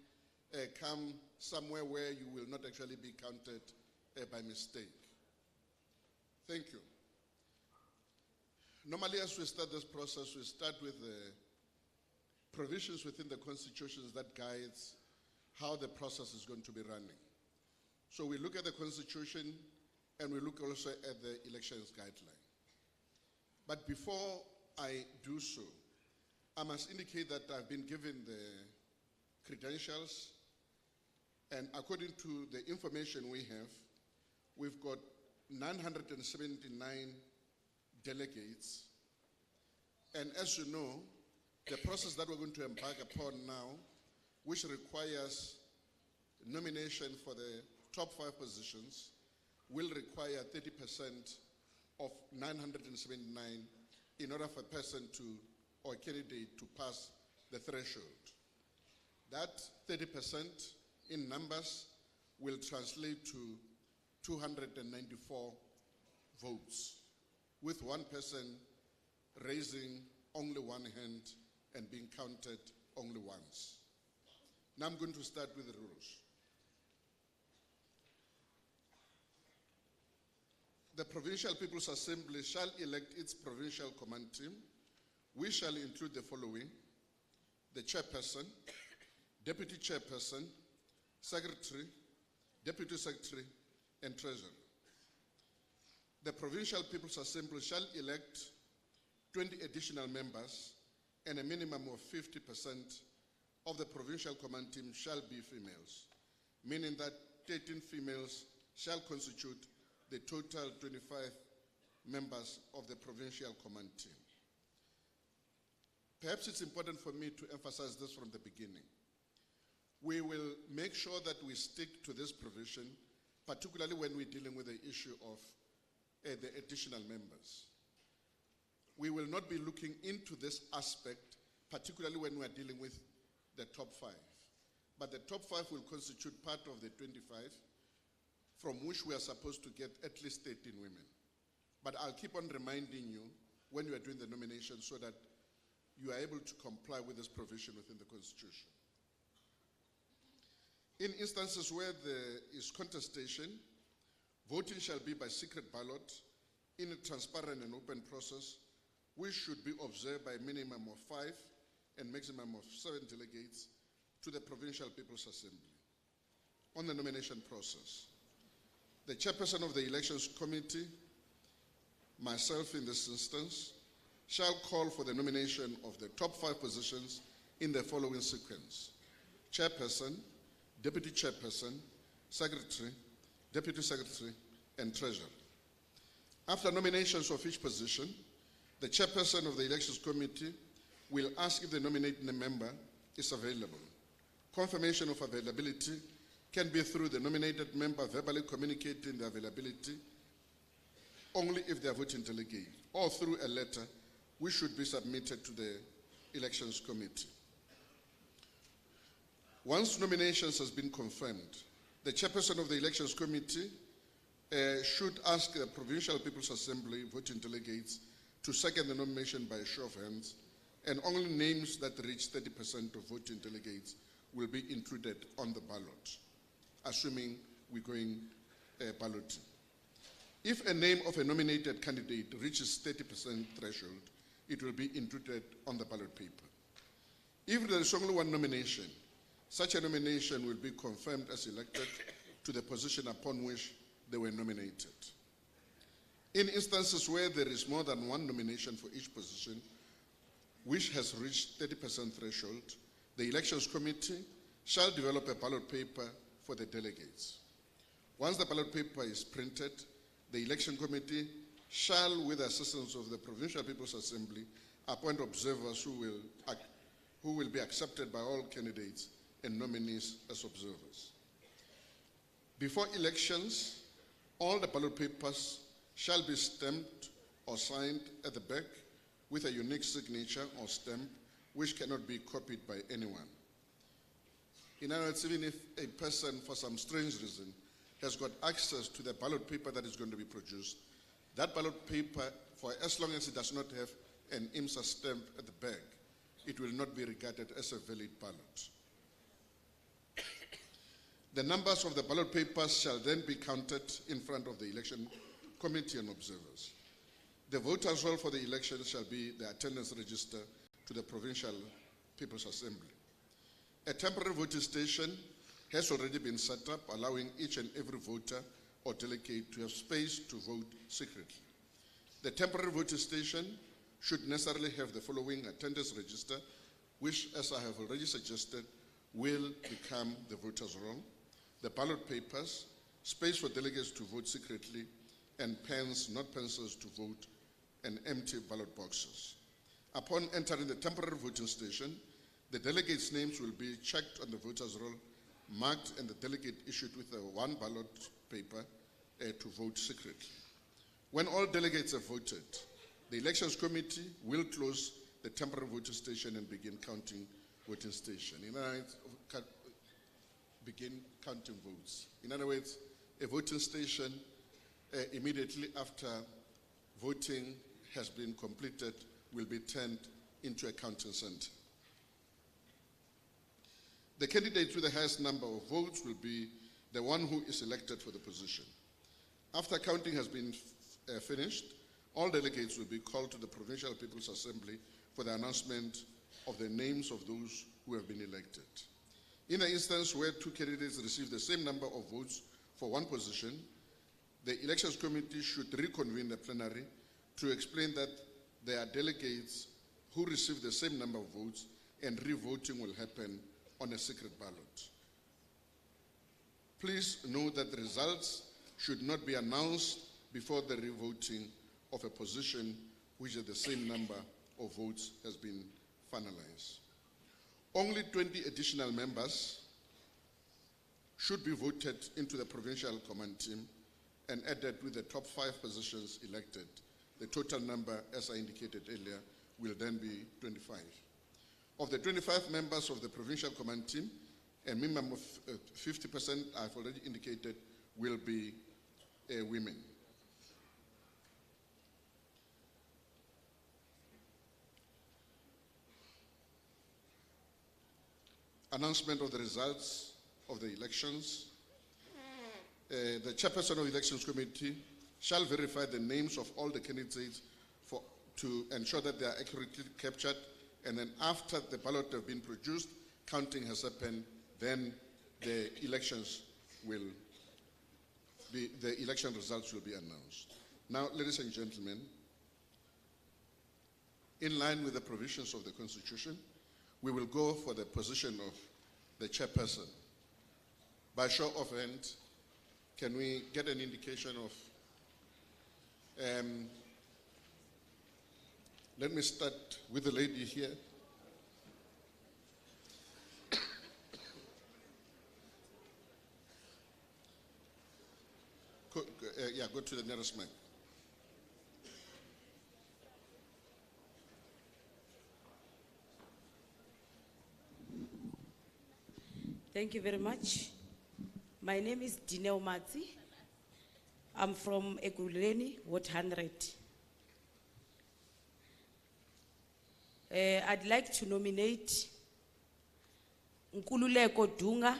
come somewhere where you will not actually be counted by mistake. Thank you. Normally, as we start this process, we start with the provisions within the constitutions that guides how the process is going to be running. So we look at the constitution and we look also at the elections guideline. But before I do so, I must indicate that I've been given the credentials, and according to the information we have, we've got 979 delegates. And as you know, the process that we're going to embark upon now, which requires nomination for the top 5 positions, will require 30% of 979 in order for a person to, or a candidate to pass the threshold. That 30% in numbers will translate to 294 votes, with one person raising only one hand and being counted only once. Now I'm going to start with the rules. The Provincial People's Assembly shall elect its provincial command team. We shall include the following: the chairperson, deputy chairperson, secretary, deputy secretary, and treasurer. The Provincial People's Assembly shall elect 20 additional members, and a minimum of 50% of the provincial command team shall be females, meaning that 13 females shall constitute the total 25 members of the provincial command team. Perhaps it's important for me to emphasize this from the beginning. We will make sure that we stick to this provision, particularly when we're dealing with the issue of the additional members. We will not be looking into this aspect, particularly when we are dealing with the top 5. But the top 5 will constitute part of the 25, from which we are supposed to get at least 13 women. But I'll keep on reminding you when you are doing the nomination so that you are able to comply with this provision within the Constitution. In instances where there is contestation, voting shall be by secret ballot in a transparent and open process, which should be observed by a minimum of 5 and maximum of 7 delegates to the Provincial People's Assembly. On the nomination process, the chairperson of the Elections Committee, myself in this instance, shall call for the nomination of the top 5 positions in the following sequence: chairperson, deputy chairperson, secretary, deputy secretary, and treasurer. After nominations of each position, the chairperson of the Elections Committee will ask if the nominating member is available. Confirmation of availability can be through the nominated member verbally communicating the availability only if they are voting delegate, or through a letter which should be submitted to the Elections Committee. Once nominations has been confirmed, the chairperson of the Elections Committee should ask the Provincial People's Assembly voting delegates to second the nomination by a show of hands, and only names that reach 30% of voting delegates will be included on the ballot, assuming we're going balloting. If a name of a nominated candidate reaches 30% threshold, it will be included on the ballot paper. If there is only one nomination, such a nomination will be confirmed as elected to the position upon which they were nominated. In instances where there is more than one nomination for each position, which has reached 30% threshold, the Elections Committee shall develop a ballot paper for the delegates. Once the ballot paper is printed, the Election Committee shall, with the assistance of the Provincial People's Assembly, appoint observers who will be accepted by all candidates and nominees as observers. Before elections, all the ballot papers shall be stamped or signed at the back with a unique signature or stamp which cannot be copied by anyone. In other words, even if a person, for some strange reason, has got access to the ballot paper that is going to be produced, that ballot paper, for as long as it does not have an IMSA stamp at the back, it will not be regarded as a valid ballot. The numbers of the ballot papers shall then be counted in front of the election committee and observers. The voters' roll for the election shall be the attendance register to the Provincial People's Assembly. A temporary voting station has already been set up, allowing each and every voter or delegate to have space to vote secretly. The temporary voting station should necessarily have the following attendance register, which, as I have already suggested, will become the voters' roll, the ballot papers, space for delegates to vote secretly, and pens, not pencils, to vote, and empty ballot boxes. Upon entering the temporary voting station, the delegates' names will be checked on the voters' roll, marked, and the delegate issued with one ballot paper to vote secretly. When all delegates have voted, the elections committee will close the temporary voting station and begin counting voting station. In other words, begin counting votes. In other words, a voting station immediately after voting has been completed will be turned into a counting center. The candidate with the highest number of votes will be the one who is elected for the position. After counting has been finished, all delegates will be called to the Provincial People's Assembly for the announcement of the names of those who have been elected. In the instance where two candidates receive the same number of votes for one position, the Elections Committee should reconvene the plenary to explain that there are delegates who receive the same number of votes and re-voting will happen on a secret ballot. Please note that the results should not be announced before the re-voting of a position which has the same number of votes has been finalized. Only 20 additional members should be voted into the provincial command team and added with the top 5 positions elected. The total number, as I indicated earlier, will then be 25. Of the 25 members of the provincial command team, a minimum of 50%, I've already indicated, will be women. Announcement of the results of the elections. The chairperson of the Elections Committee shall verify the names of all the candidates to ensure that they are accurately captured, and then after the ballot have been produced, counting has happened, then the election results will be announced. Now, ladies and gentlemen, in line with the provisions of the Constitution, we will go for the position of the chairperson. By show of hands, can we get an indication of, let me start with the lady here. Go to the nearest mic. Thank you very much. My name is Dineo Matsi. I'm from Ekurhuleni, Ward 100. I'd like to nominate Nkululeko Dunga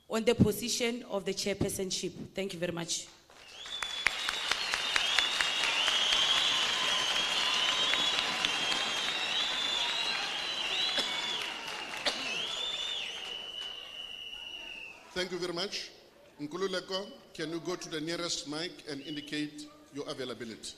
on the position of the chairpersonship. Thank you very much. Thank you very much. Nkululeko, can you go to the nearest mic and indicate your availability?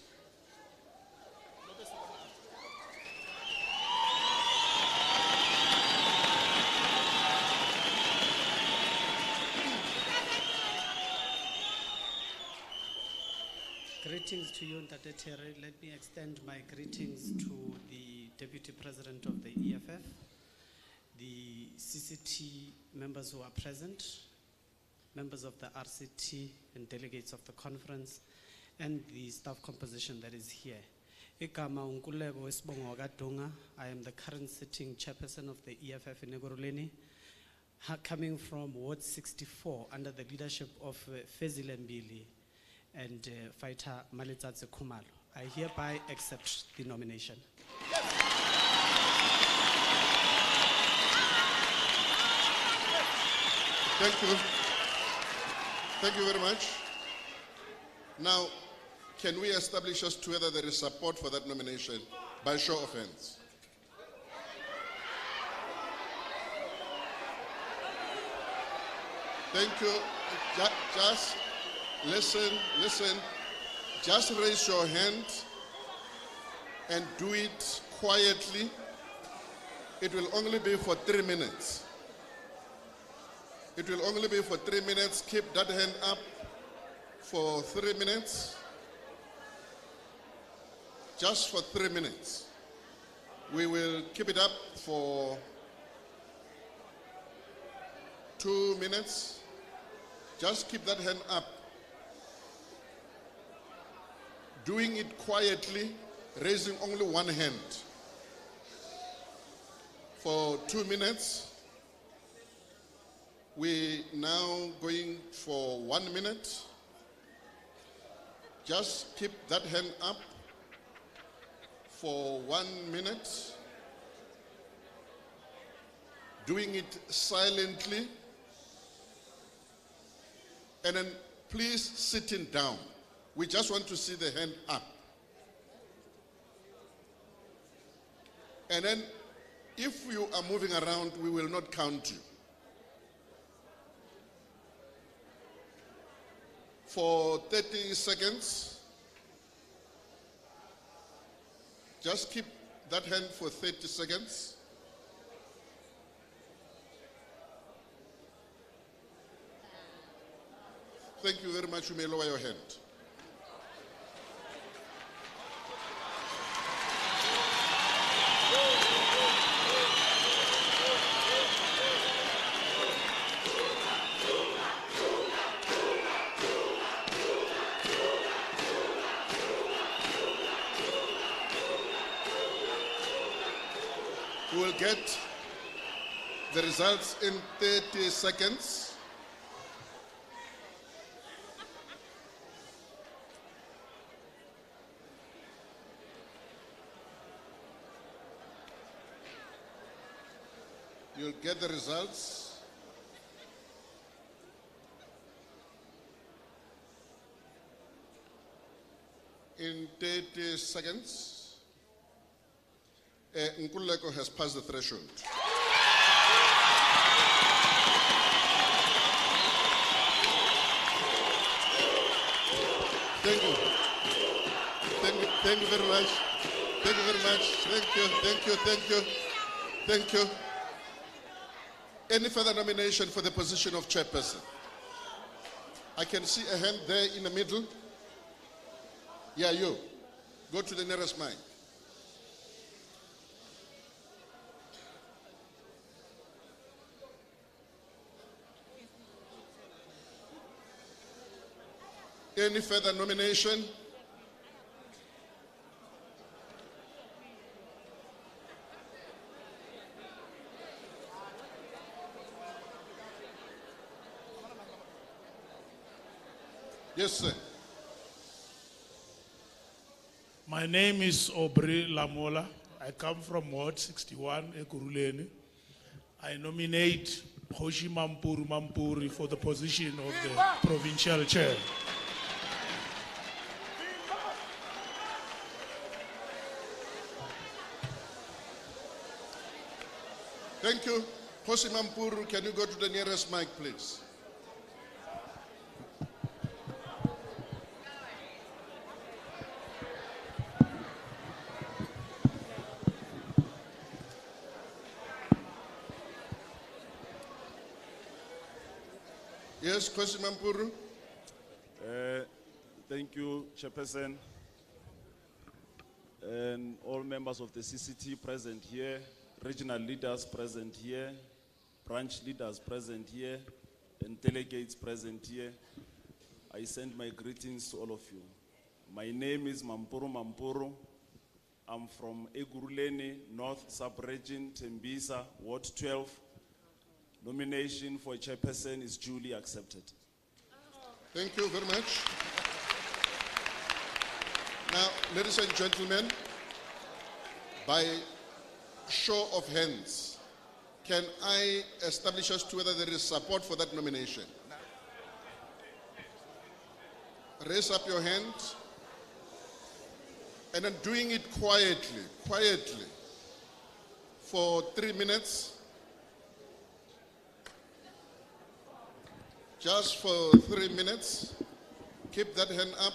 Greetings to you, Ntate Terry. Let me extend my greetings to the Deputy President of the EFF, the CCT members who are present, members of the RCT and delegates of the conference, and the staff composition that is here. Igama uNkululeko Wesibongo Gauteng. I am the current sitting chairperson of the EFF in Ekurhuleni, coming from Ward 64 under the leadership of Fezile Mbili and fighter Maletsatsi Khumalo. I hereby accept the nomination. Thank you. Thank you very much. Now, can we establish as to whether there is support for that nomination by show of hands? Thank you. Just listen. Just raise your hand and do it quietly. It will only be for 3 minutes. It will only be for 3 minutes. Keep that hand up for 3 minutes. Just for 3 minutes. We will keep it up for 2 minutes. Just keep that hand up. Doing it quietly, raising only one hand. For 2 minutes. We now going for 1 minute. Just keep that hand up for 1 minute. Doing it silently. And then please sitting down. We just want to see the hand up. And then if you are moving around, we will not count you. For 30 seconds. Just keep that hand for 30 seconds. Thank you very much. You may lower your hand. We will get the results in 30 seconds. You'll get the results. In 30 seconds. Nkululeko has passed the threshold. Thank you. Thank you very much. Thank you very much. Thank you. Any further nomination for the position of chairperson? I can see a hand there in the middle. Yeah, you. Go to the nearest mic. Any further nomination? Yes, sir. My name is Aubrey Lamola. I come from Ward 61, Ekurhuleni. I nominate Hoshi Mampuri for the position of the provincial chair. Thank you. Hoshi Mampuru, can you go to the nearest mic, please? Yes, Hoshi Mampuru. Thank you, Chairperson, and all members of the CCT present here, regional leaders present here, branch leaders present here, and delegates present here. I send my greetings to all of you. My name is Mampuru. I'm from Ekurhuleni, North Sub-Region, Tembisa, Ward 12. Nomination for chairperson is duly accepted. Thank you very much. Now, ladies and gentlemen, by show of hands, can I establish as to whether there is support for that nomination? Raise up your hand. And then doing it quietly, for 3 minutes. Just for 3 minutes. Keep that hand up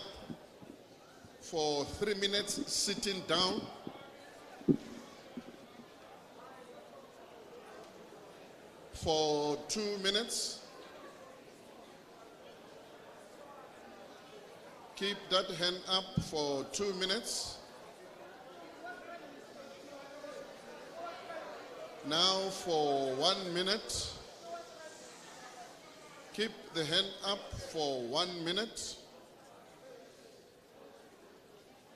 for 3 minutes, sitting down. For 2 minutes. Keep that hand up for 2 minutes. Now for 1 minute. Keep the hand up for 1 minute.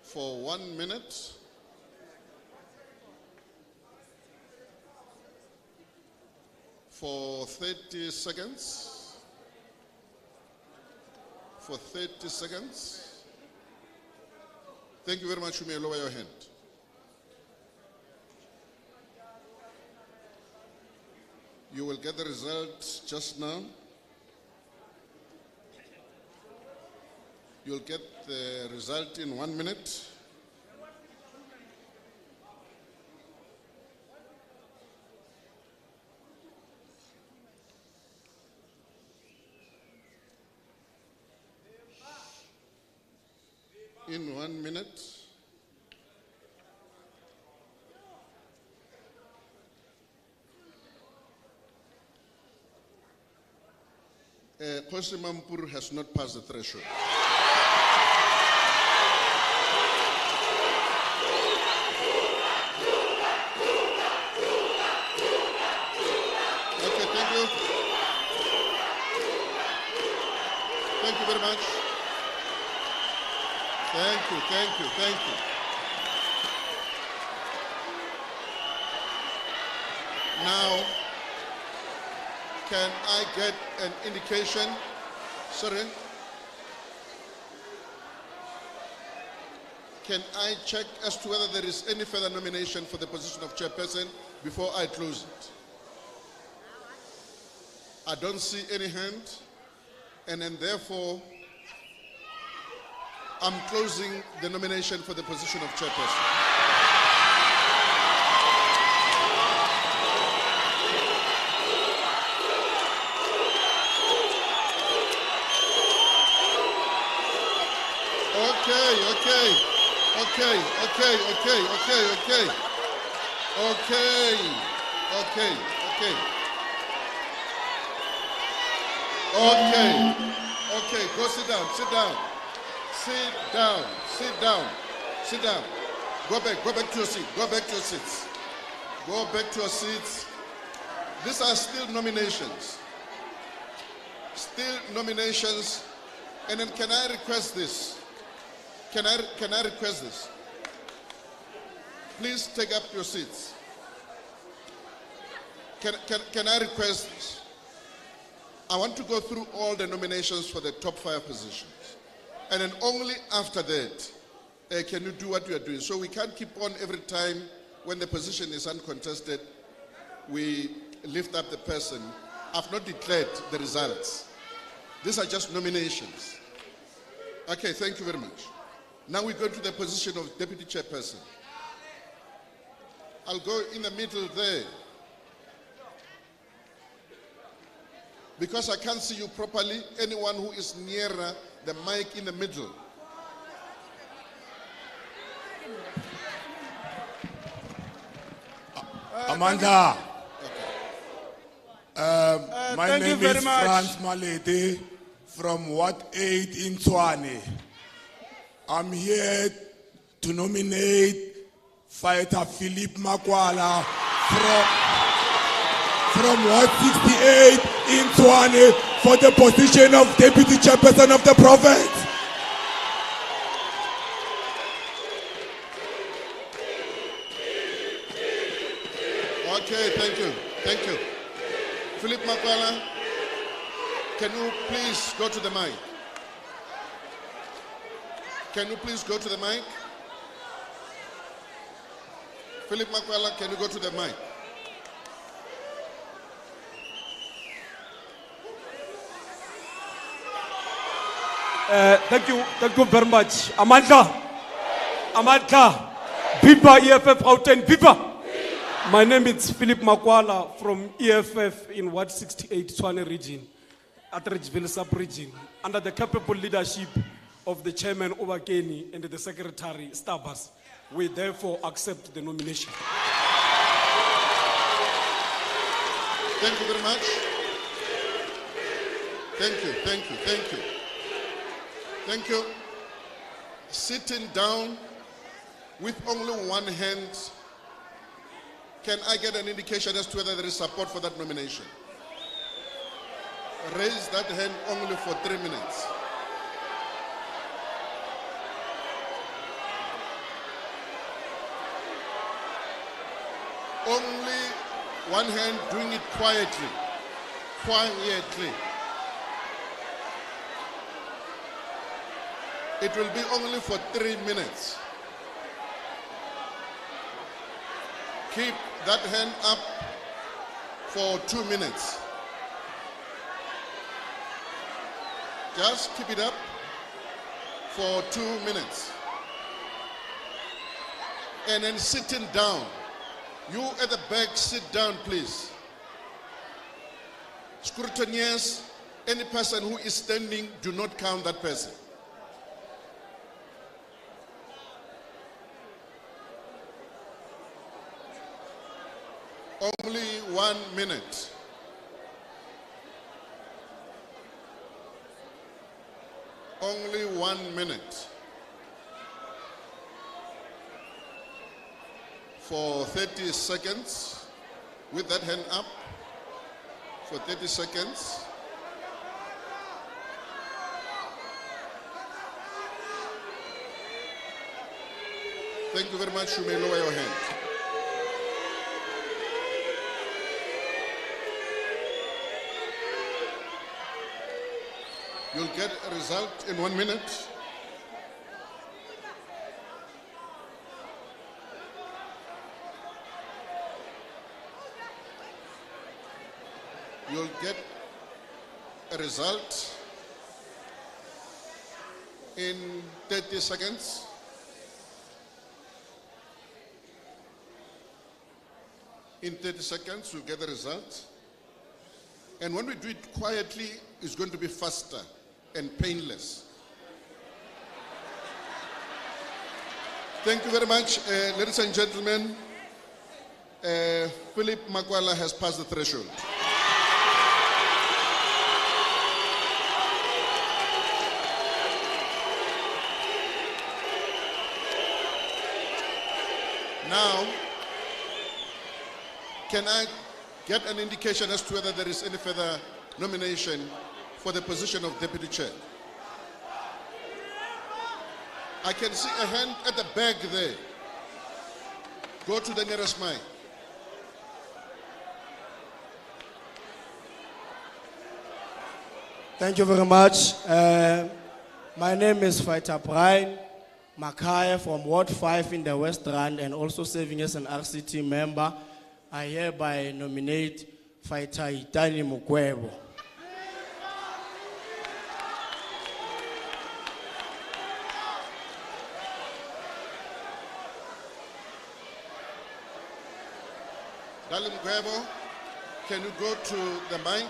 For 1 minute. For 30 seconds. For 30 seconds. Thank you very much. You may lower your hand. You will get the results just now. You'll get the result in 1 minute. In 1 minute. Khosi Mampuru has not passed the threshold. Okay, thank you. Thank you very much. Thank you, thank you, thank you. Now, can I get an indication? Sorry. Can I check as to whether there is any further nomination for the position of chairperson before I close it? I don't see any hand, and then therefore, I'm closing the nomination for the position of chairperson. Okay, go sit down, sit down. Sit down, sit down, sit down. Go back to your seat, go back to your seats. Go back to your seats. These are still nominations. Still nominations. And then can I request this? Can I request this? Please take up your seats. Can I request this? I want to go through all the nominations for the top 5 positions. And then only after that, can you do what you are doing. So we can't keep on every time when the position is uncontested, we lift up the person. I've not declared the results. These are just nominations. Okay, thank you very much. Now we go to the position of deputy chairperson. I'll go in the middle there. Because I can't see you properly, anyone who is nearer the mic in the middle. Amanda. My thank you name very is much. Franz Malete from Ward 8 in Tshwane. I'm here to nominate Fighter Philip Makwala from Ward 68 in Tshwane for the position of Deputy Chairperson of the province. Okay, thank you. Thank you. Philip Makwala, can you please go to the mic? Can you please go to the mic? Philip Makwala, can you go to the mic? Thank you very much. Amandla, Bipa EFF Gauteng, Bipa. My name is Philip Makwala from EFF in Ward 68, Tshwane region, at Ridgeville sub-region, under the capable leadership of the Chairman Obakeni and the Secretary Stabas. We therefore accept the nomination. Thank you very much. Thank you, thank you, thank you. Thank you. Sitting down with only one hand, can I get an indication as to whether there is support for that nomination? Raise that hand only for 3 minutes. Only one hand, doing it quietly. Quietly. It will be only for 3 minutes. Keep that hand up for 2 minutes. Just keep it up for 2 minutes. And then sitting down. You at the back, sit down, please. Scrutineers, any person who is standing, do not count that person. Only 1 minute. Only 1 minute. For 30 seconds, with that hand up, for 30 seconds. Thank you very much. You may lower your hand. You'll get a result in 1 minute. You'll get a result in 30 seconds. In 30 seconds, you'll get the result. And when we do it quietly, it's going to be faster and painless. Thank you very much, ladies and gentlemen. Philip Makwala has passed the threshold. Now, can I get an indication as to whether there is any further nomination for the position of Deputy Chair? I can see a hand at the back there. Go to the nearest mic. Thank you very much. My name is Fighter Brian Makaya from Ward 5 in the West Rand and also serving as an RCT member. I hereby nominate Fighter Itani Mukwebo. Dalim Gwebo, can you go to the mic?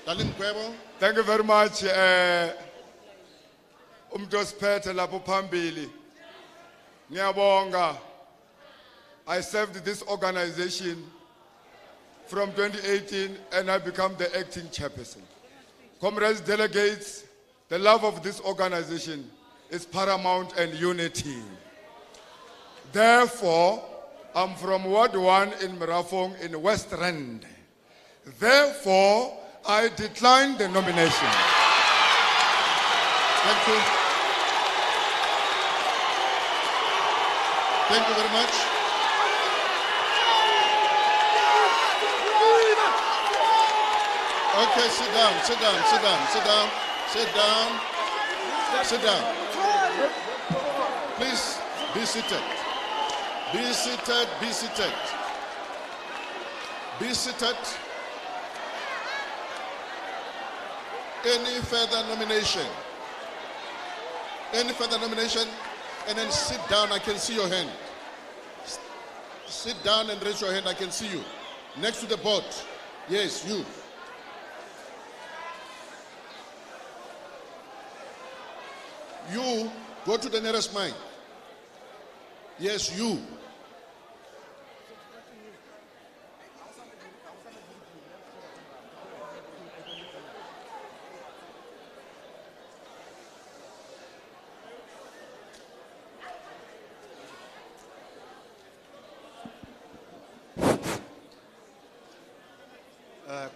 Dalim Gwebo. Thank you very much. Umjosiphethe lapho phambili. Ngiyabonga. I served this organization from 2018 and I become the acting chairperson. Comrades, delegates, the love of this organization is paramount and unity. Therefore, I'm from Ward 1 in Mirafong in West Rand. Therefore, I decline the nomination. Thank you. Thank you very much. Okay, sit down, sit down, sit down, sit down, sit down, sit down. Please be seated. Be seated, be seated. Be seated. Any further nomination? Any further nomination? And then sit down, I can see your hand. Sit down and raise your hand, I can see you. Next to the board. Yes, you. You, go to the nearest mic. Yes, you.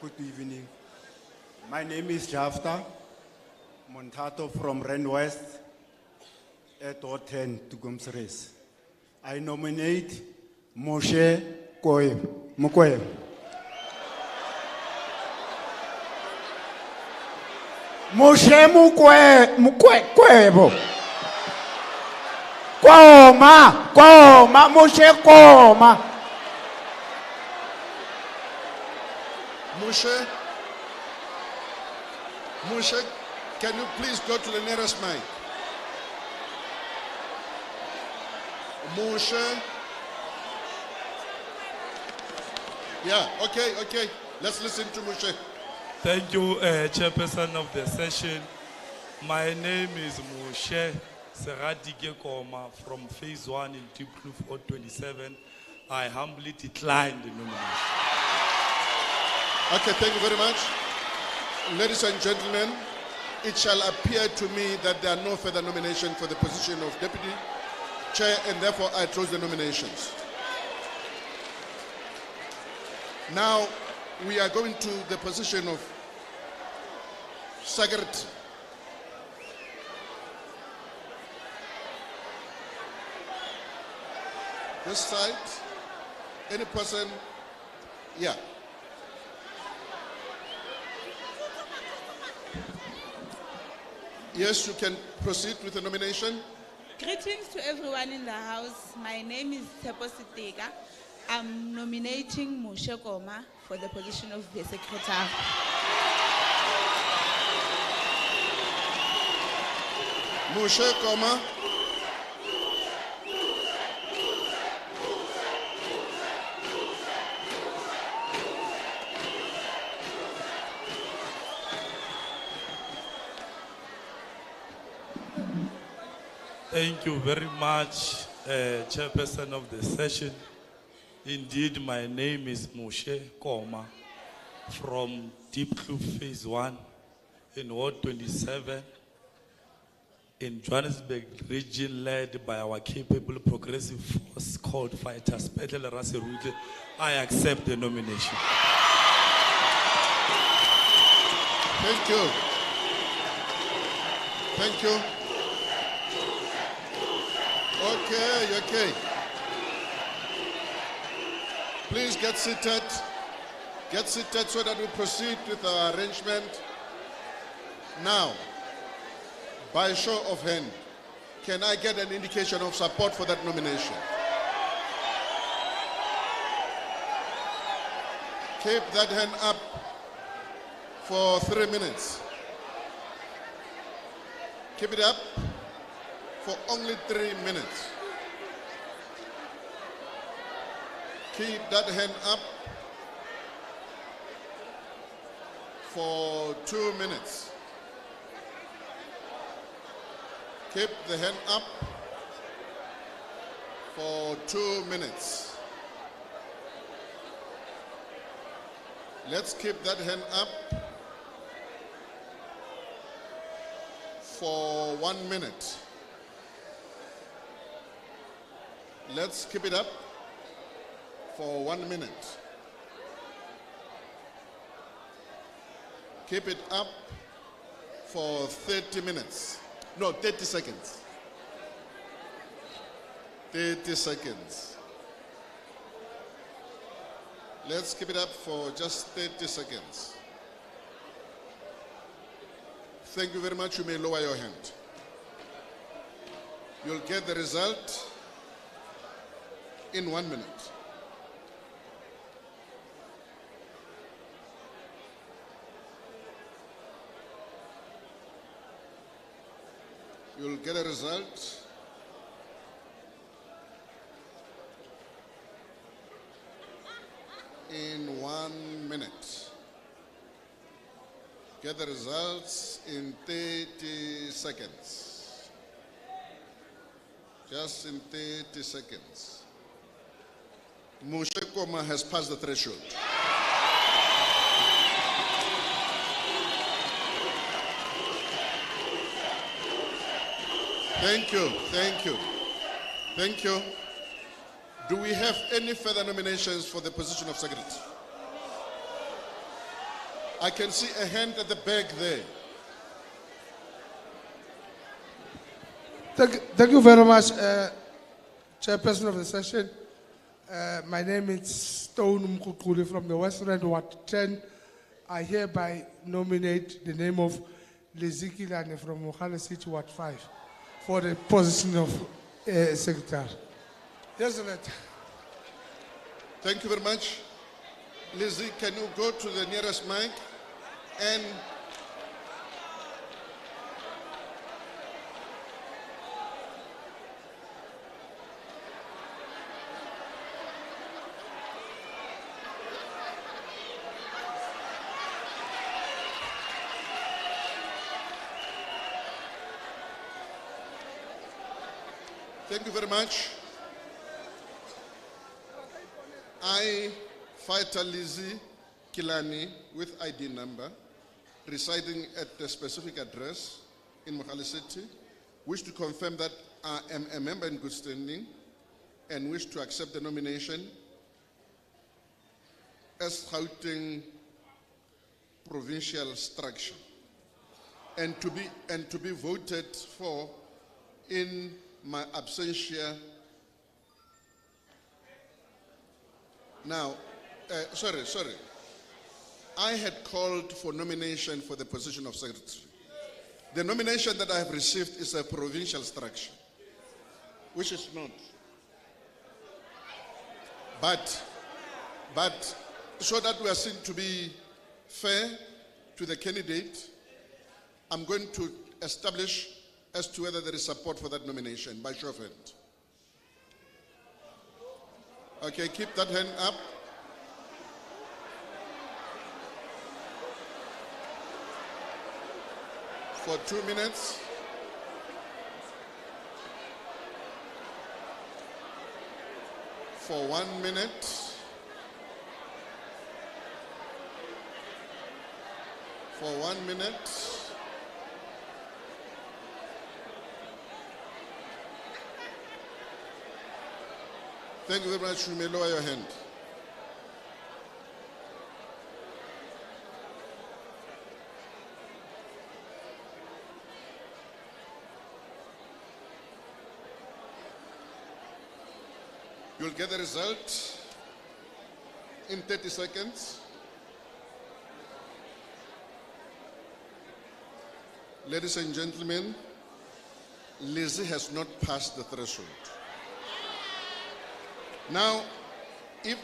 Good evening. My name is Jafta Montato from Rand West at Ward 10 to Gomsres. I nominate Moshe Mukwebe. Moshe Mukwebe. Koma, Moshe Koma. Moshe, can you please go to the nearest mic? Moshe. Yeah, okay. Let's listen to Moshe. Thank you, Chairperson of the session. My name is Moshe Serati Koma from Phase 1 in Deep Kloof 027. I humbly decline the nomination. Okay, thank you very much. Ladies and gentlemen, it shall appear to me that there are no further nominations for the position of Deputy Chair, and therefore I close the nominations. Now, we are going to the position of Secretary. This side, any person, yeah. Yes, you can proceed with the nomination. Greetings to everyone in the house. My name is Tepo Sitega. I'm nominating Moshe Koma for the position of the secretary. Moshe Koma. Thank you very much, Chairperson of the session. Indeed, my name is Moshe Koma from Deep Kloof Phase 1 in Ward 27 in Johannesburg region, led by our capable progressive force called Fighters Petel Raserute. I accept the nomination. Thank you. Thank you. Okay. Please get seated. Get seated so that we proceed with our arrangement. Now, by show of hand, can I get an indication of support for that nomination? Keep that hand up for 3 minutes. Keep it up for only 3 minutes. Keep that hand up for 2 minutes. Keep the hand up for 2 minutes. Let's keep that hand up for 1 minute. Let's keep it up for 1 minute. Keep it up for 30 minutes. No, 30 seconds. 30 seconds. Let's keep it up for just 30 seconds. Thank you very much. You may lower your hand. You'll get the result in 1 minute. You'll get a result in 1 minute. Get the results in 30 seconds. Just in 30 seconds. Mushekoma has passed the threshold. Thank you, thank you, thank you. Do we have any further nominations for the position of secretary? I can see a hand at the back there. Thank you very much, Chairperson of the session. My name is Stone Mkukuli from the West Rand Ward 10. I hereby nominate the name of Liziki Lane from Mohale City Ward 5 for the position of Secretary. Yes, sir. Thank you very much. Lizzie, can you go to the nearest mic and thank you very much. I, Fighter Lizzie Kilani, with ID number, residing at a specific address in Mohale City, wish to confirm that I am a member in good standing and wish to accept the nomination as Gauteng Provincial structure and to be voted for in my absentia. Now, sorry. I had called for nomination for the position of secretary. The nomination that I have received is a provincial structure, which is not. But so that we are seen to be fair to the candidate, I'm going to establish as to whether there is support for that nomination by show of hand. Okay, keep that hand up. For 2 minutes. For 1 minute. For 1 minute. Thank you very much. You may lower your hand. You'll get the result in 30 seconds. Ladies and gentlemen, Lizzie has not passed the threshold. Now, if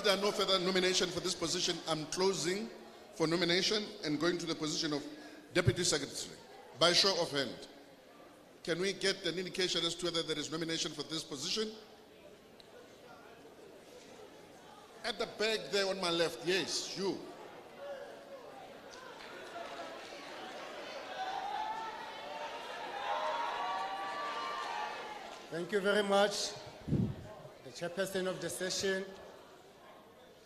there are no further nomination for this position, I'm closing for nomination and going to the position of Deputy Secretary. By show of hand, can we get an indication as to whether there is nomination for this position? At the back there on my left, yes, you. Thank you very much, the chairperson of the session.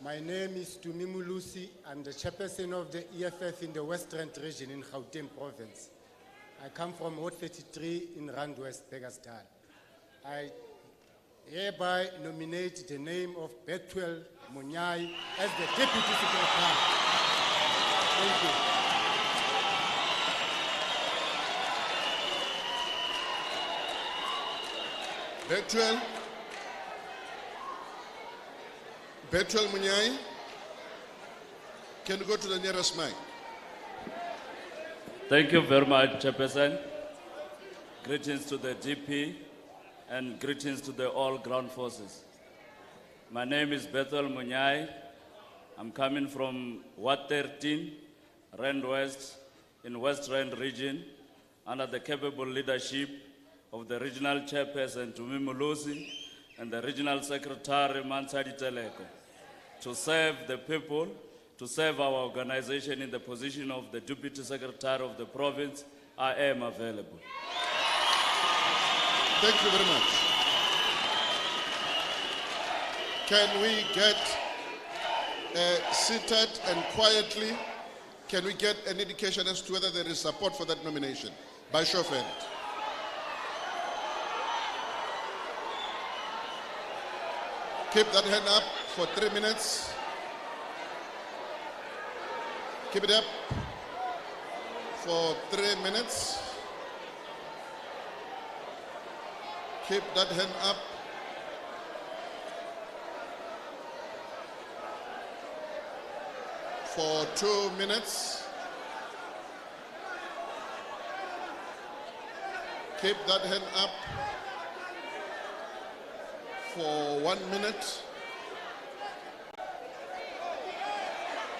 My name is Tumimu Lucy. I'm the chairperson of the EFF in the West Rand region in Gauteng province. I come from Ward 33 in Rand West, Beggersdal. I hereby nominate the name of Bethuel Munyai as the Deputy Secretary. Thank you. Bethuel Munyai, can you go to the nearest mic? Thank you very much, Chairperson. Greetings to the GP and greetings to the all ground forces. My name is Bethuel Munyai. I'm coming from Ward 13, Rand West, in West Rand region, under the capable leadership of the regional chairperson Tumi Mulusi and the regional secretary Mansadi Teleko, to serve the people, to serve our organization in the position of the Deputy Secretary of the province. I am available. Thank you very much. Can we get seated and quietly? Can we get an indication as to whether there is support for that nomination? By show of hand. Keep that hand up for 3 minutes. Keep it up for 3 minutes. Keep that hand up. For 2 minutes. Keep that hand up for 1 minute.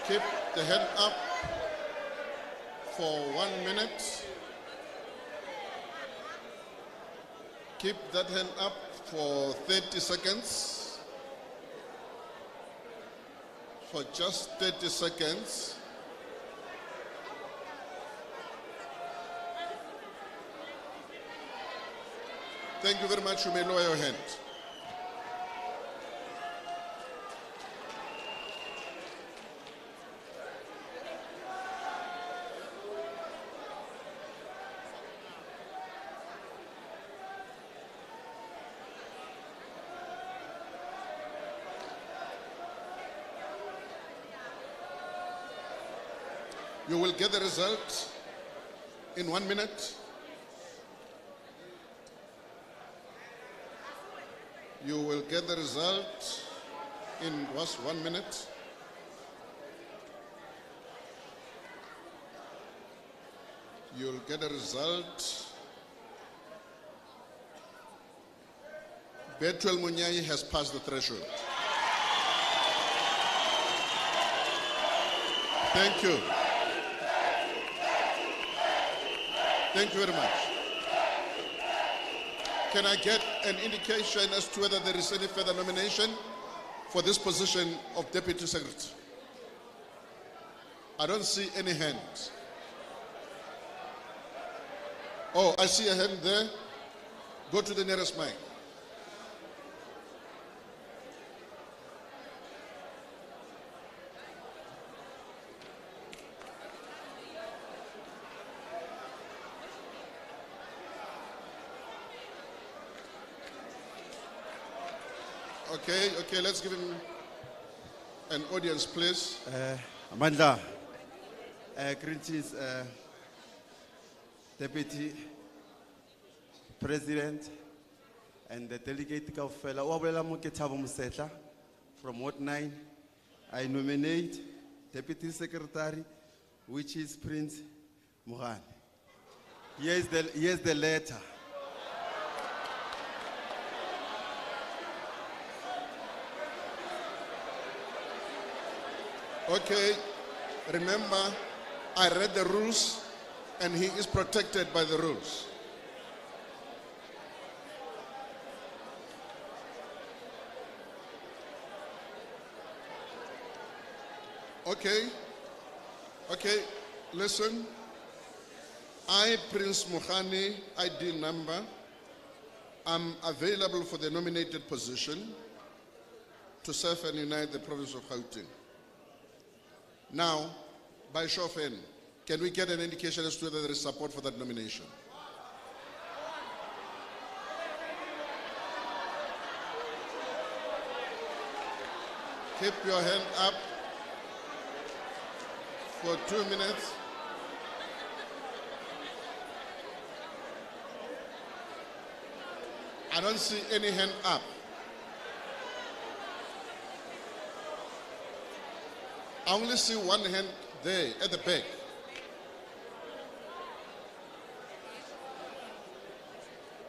Keep the hand up for 1 minute. Keep that hand up for 30 seconds. For just 30 seconds. Thank you very much. You may lower your hand. You will get the result in 1 minute. You will get the result in just 1 minute. You'll get a result. Bethuel Munyai has passed the threshold. Thank you. Thank you very much. Can I get an indication as to whether there is any further nomination for this position of Deputy Secretary? I don't see any hand. Oh, I see a hand there. Go to the nearest mic. Okay, let's give him an audience, please. Amandla, greetings, Deputy President and the delegate Kaufela. From Ward 9, I nominate Deputy Secretary, which is Prince Mohan. Here's the letter. Okay, remember, I read the rules and he is protected by the rules. Okay, listen. I, Prince Mohani, ID number, am available for the nominated position to serve and unite the province of Gauteng. Now, by show of hand, can we get an indication as to whether there is support for that nomination? Keep your hand up for 2 minutes. I don't see any hand up. I only see one hand there at the back.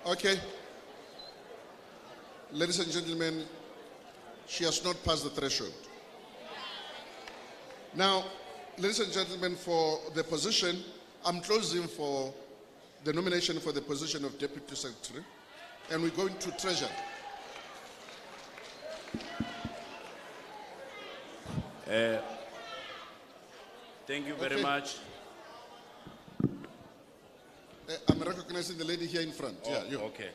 Okay. Ladies and gentlemen, she has not passed the threshold. Now, ladies and gentlemen, for the position, I'm closing for the nomination for the position of Deputy Secretary, and we're going to Treasury. Thank you very Okay. much. I'm recognizing the lady here in front. Oh, Yeah, you. okay.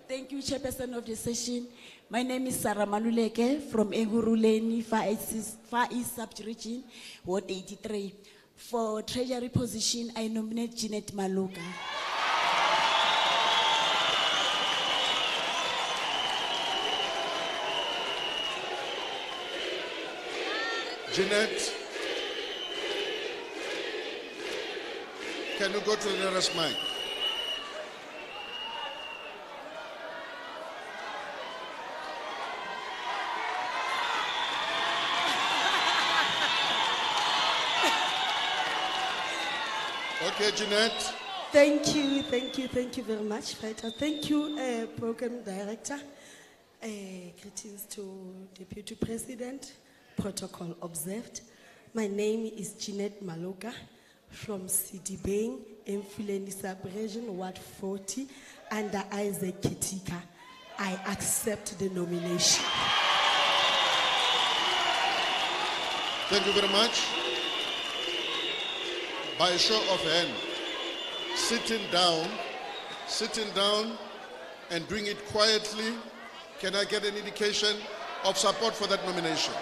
Thank you, Chairperson of the session. My name is Sarah Manuleke from Eguruleni, Far East Sub-Region, Ward 83. For Treasury position, I nominate Jeanette Maluka. Jeanette, can you go to the nearest mic? Okay, Jeanette. Thank you very much, Fighter. Thank you, Program Director. Greetings to Deputy President, protocol observed. My name is Jeanette Maloka from Sidibeng, Emfuleni Sub-Region, Ward 40, under Isaac Kitika. I accept the nomination. Thank you very much. By a show of hand, sitting down and doing it quietly, can I get an indication of support for that nomination?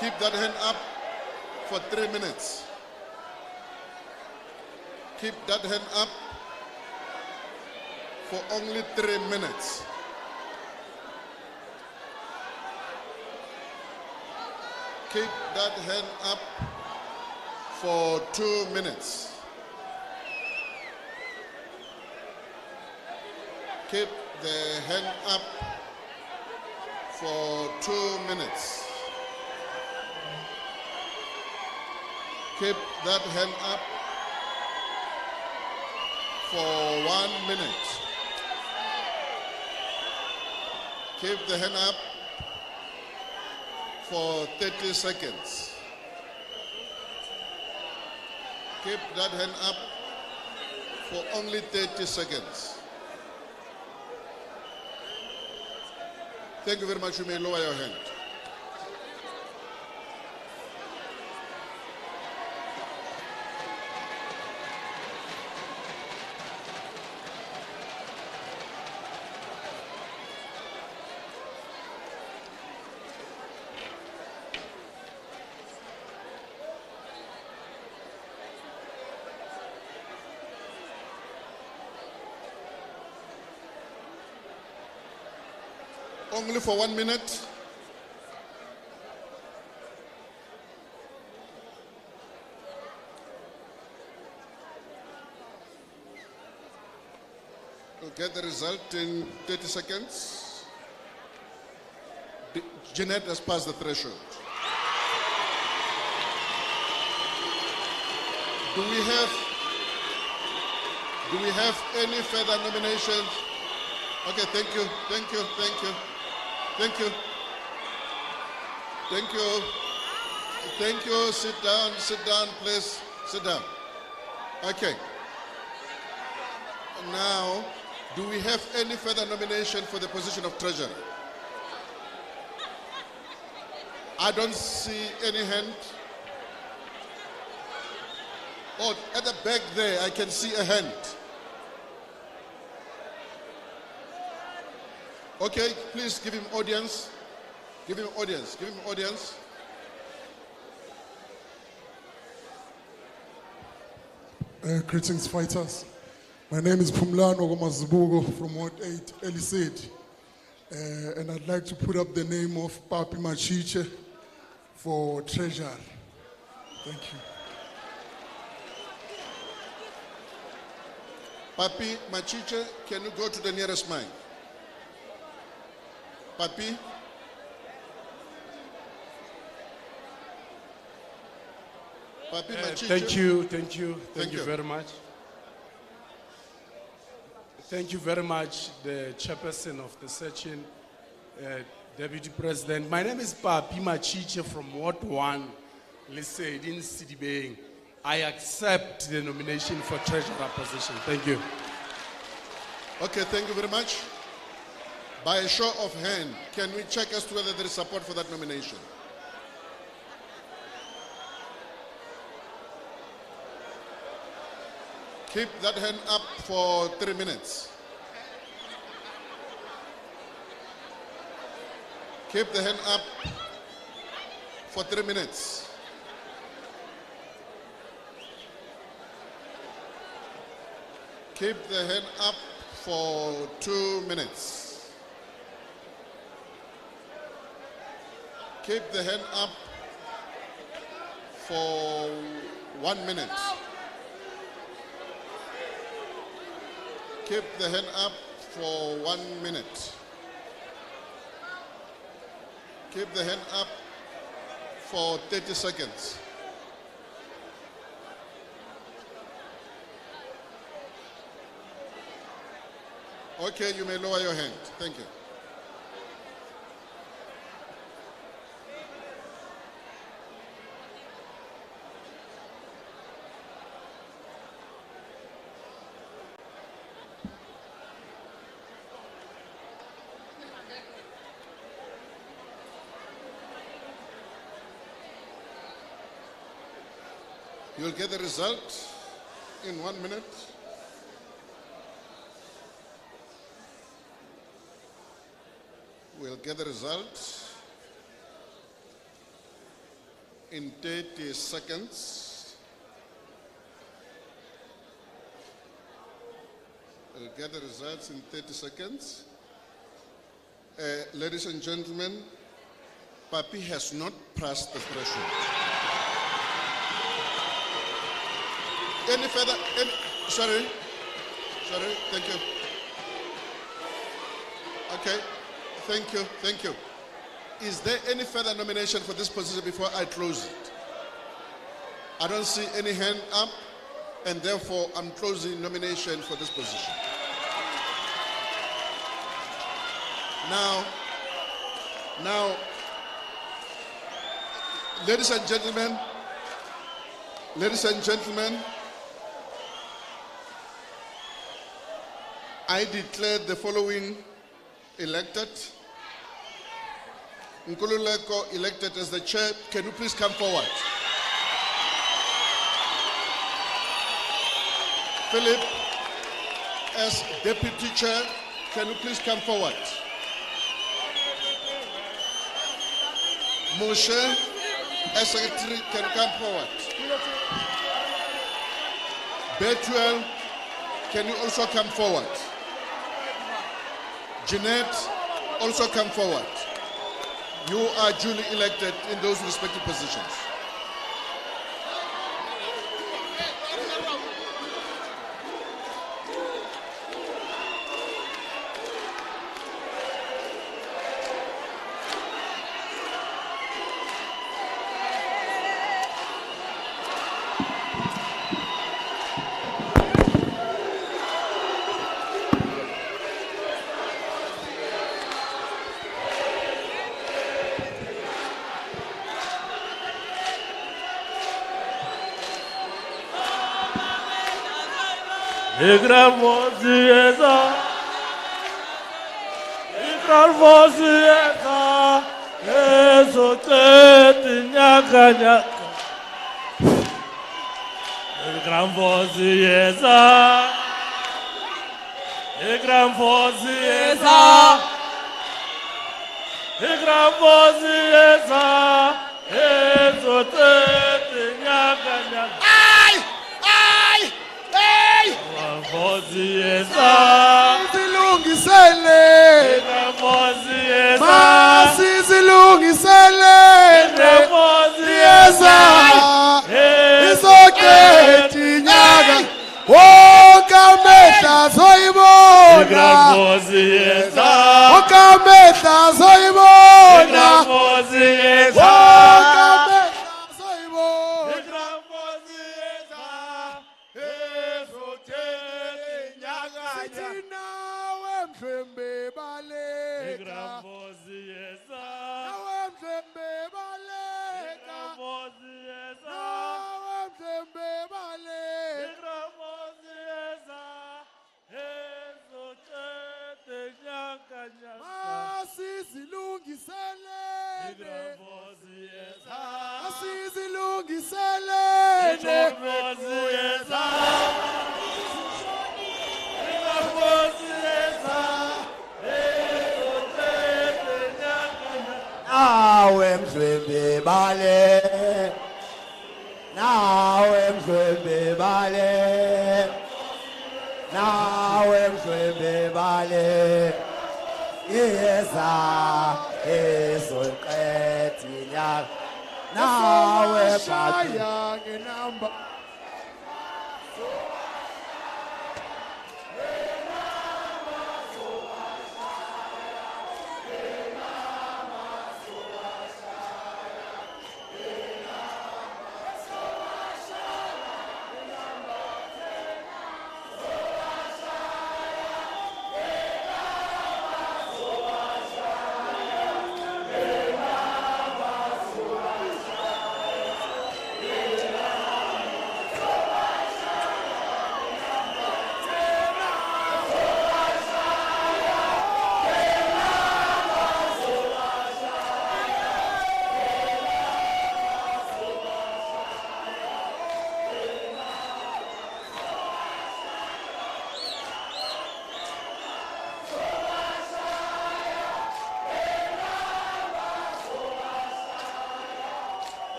Keep that hand up for 3 minutes. Keep that hand up for only 3 minutes. Keep that hand up for 2 minutes. Keep the hand up for 2 minutes. Keep that hand up for 1 minute. Keep the hand up for 30 seconds. Keep that hand up for only 30 seconds. Thank you very much. You may lower your hand. Only for 1 minute. We'll get the result in 30 seconds. Jeanette has passed the threshold. Do we have any further nominations? Okay, thank you. Thank you. Sit down, please. Sit down. Okay. Now, do we have any further nomination for the position of treasurer? I don't see any hand. Oh, at the back there, I can see a hand. Okay, please give him audience. Give him audience. Greetings, fighters. My name is Pumlano Gomazubugo from Ward 8, Elisaid. And I'd like to put up the name of Papi Machiche for treasurer. Thank you. Papi Machiche, can you go to the nearest mic? Papi? Papi Machiche. Thank you very much. Thank you very much, the chairperson of the session, Deputy President. My name is Papi Machiche from Ward 1, Lisaid in Sidibeng. I accept the nomination for treasurer position. Thank you. Okay, thank you very much. By a show of hand, can we check as to whether there is support for that nomination? Keep that hand up for 3 minutes. Keep the hand up for 3 minutes. Keep the hand up for 2 minutes. Keep the hand up for 1 minute. Keep the hand up for 1 minute. Keep the hand up for 30 seconds. Okay, you may lower your hand. Thank you. You'll get the result in 1 minute. We'll get the result in 30 seconds. We'll get the results in 30 seconds. Ladies and gentlemen, Papi has not passed the threshold. Any further, sorry, thank you. Okay, thank you. Is there any further nomination for this position before I close it? I don't see any hand up, and therefore I'm closing nomination for this position. Now, ladies and gentlemen, I declare the following elected. Nkululeko elected as the chair. Can you please come forward? Philip as deputy chair. Can you please come forward? Moshe as secretary. Can you come forward? Betuel, can you also come forward? Jeanette, also come forward. You are duly elected in those respective positions.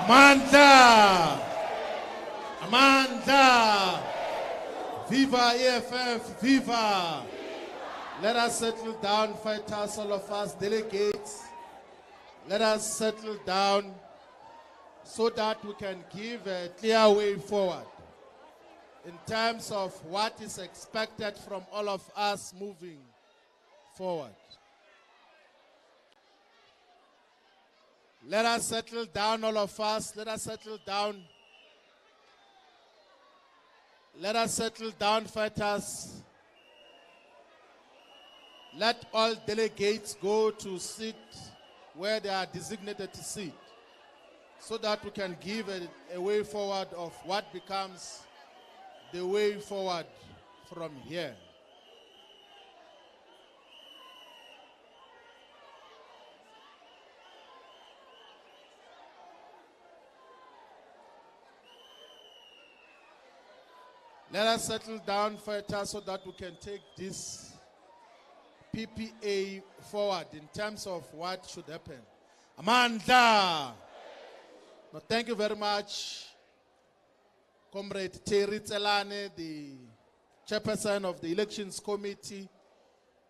Amandla! Amandla! Viva EFF, viva! Let us settle down, fighters, all of us, delegates. Let us settle down so that we can give a clear way forward in terms of what is expected from all of us moving forward. Let us settle down, all of us. Let us settle down. Let us settle down, fighters. Let all delegates go to sit where they are designated to sit, so that we can give a way forward of what becomes the way forward from here. Let us settle down, fighters, so that we can take this PPA forward in terms of what should happen. Amanda! No, thank you very much, Comrade Terry Tselane, the chairperson of the Elections Committee,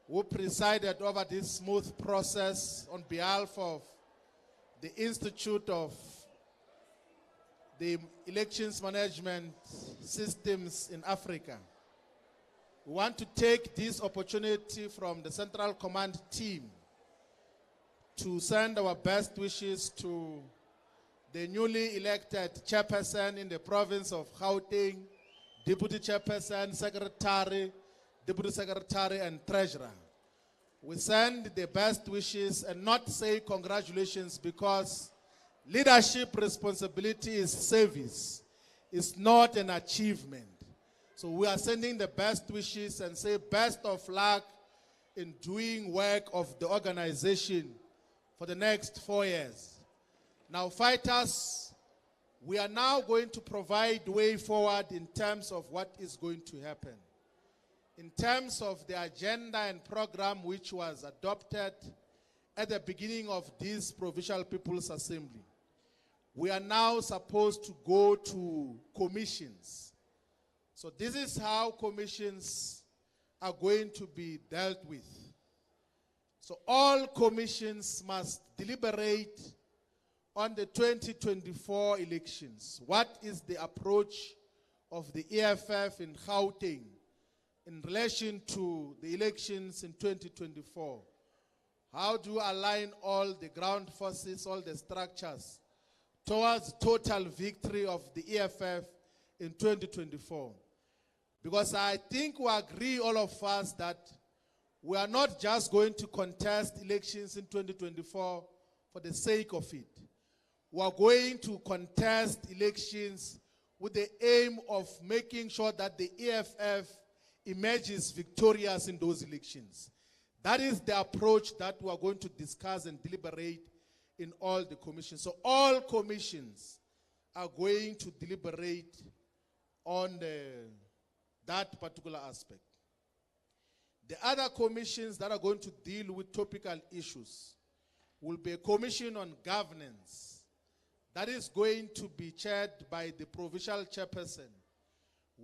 who presided over this smooth process on behalf of the Institute of the Elections Management Systems in Africa. We want to take this opportunity from the Central Command team to send our best wishes to the newly elected chairperson in the province of Gauteng, deputy chairperson, secretary, deputy secretary, and treasurer. We send the best wishes and not say congratulations, because leadership responsibility is service. It's not an achievement. So we are sending the best wishes and say best of luck in doing work of the organization for the next 4 years. Now, fighters, we are now going to provide way forward in terms of what is going to happen. In terms of the agenda and program which was adopted at the beginning of this Provincial People's Assembly, we are now supposed to go to commissions. So this is how commissions are going to be dealt with. So all commissions must deliberate on the 2024 elections. What is the approach of the EFF in Gauteng in relation to the elections in 2024? How do you align all the ground forces, all the structures towards total victory of the EFF in 2024? Because I think we agree, all of us, that we are not just going to contest elections in 2024 for the sake of it. We are going to contest elections with the aim of making sure that the EFF emerges victorious in those elections. That is the approach that we are going to discuss and deliberate in all the commissions. So all commissions are going to deliberate on that particular aspect. The other commissions that are going to deal with topical issues will be a commission on governance that is going to be chaired by the provincial chairperson,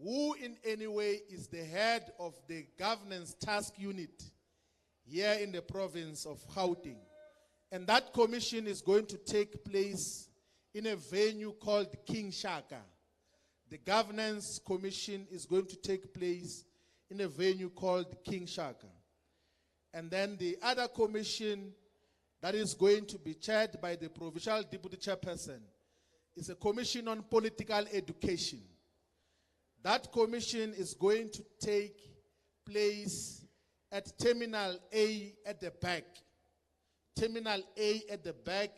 who in any way is the head of the governance task unit here in the province of Gauteng. And that commission is going to take place in a venue called King Shaka. The governance commission is going to take place in a venue called King Shaka. And then the other commission that is going to be chaired by the provincial deputy chairperson is a commission on political education. That commission is going to take place at Terminal A at the back. Terminal A at the back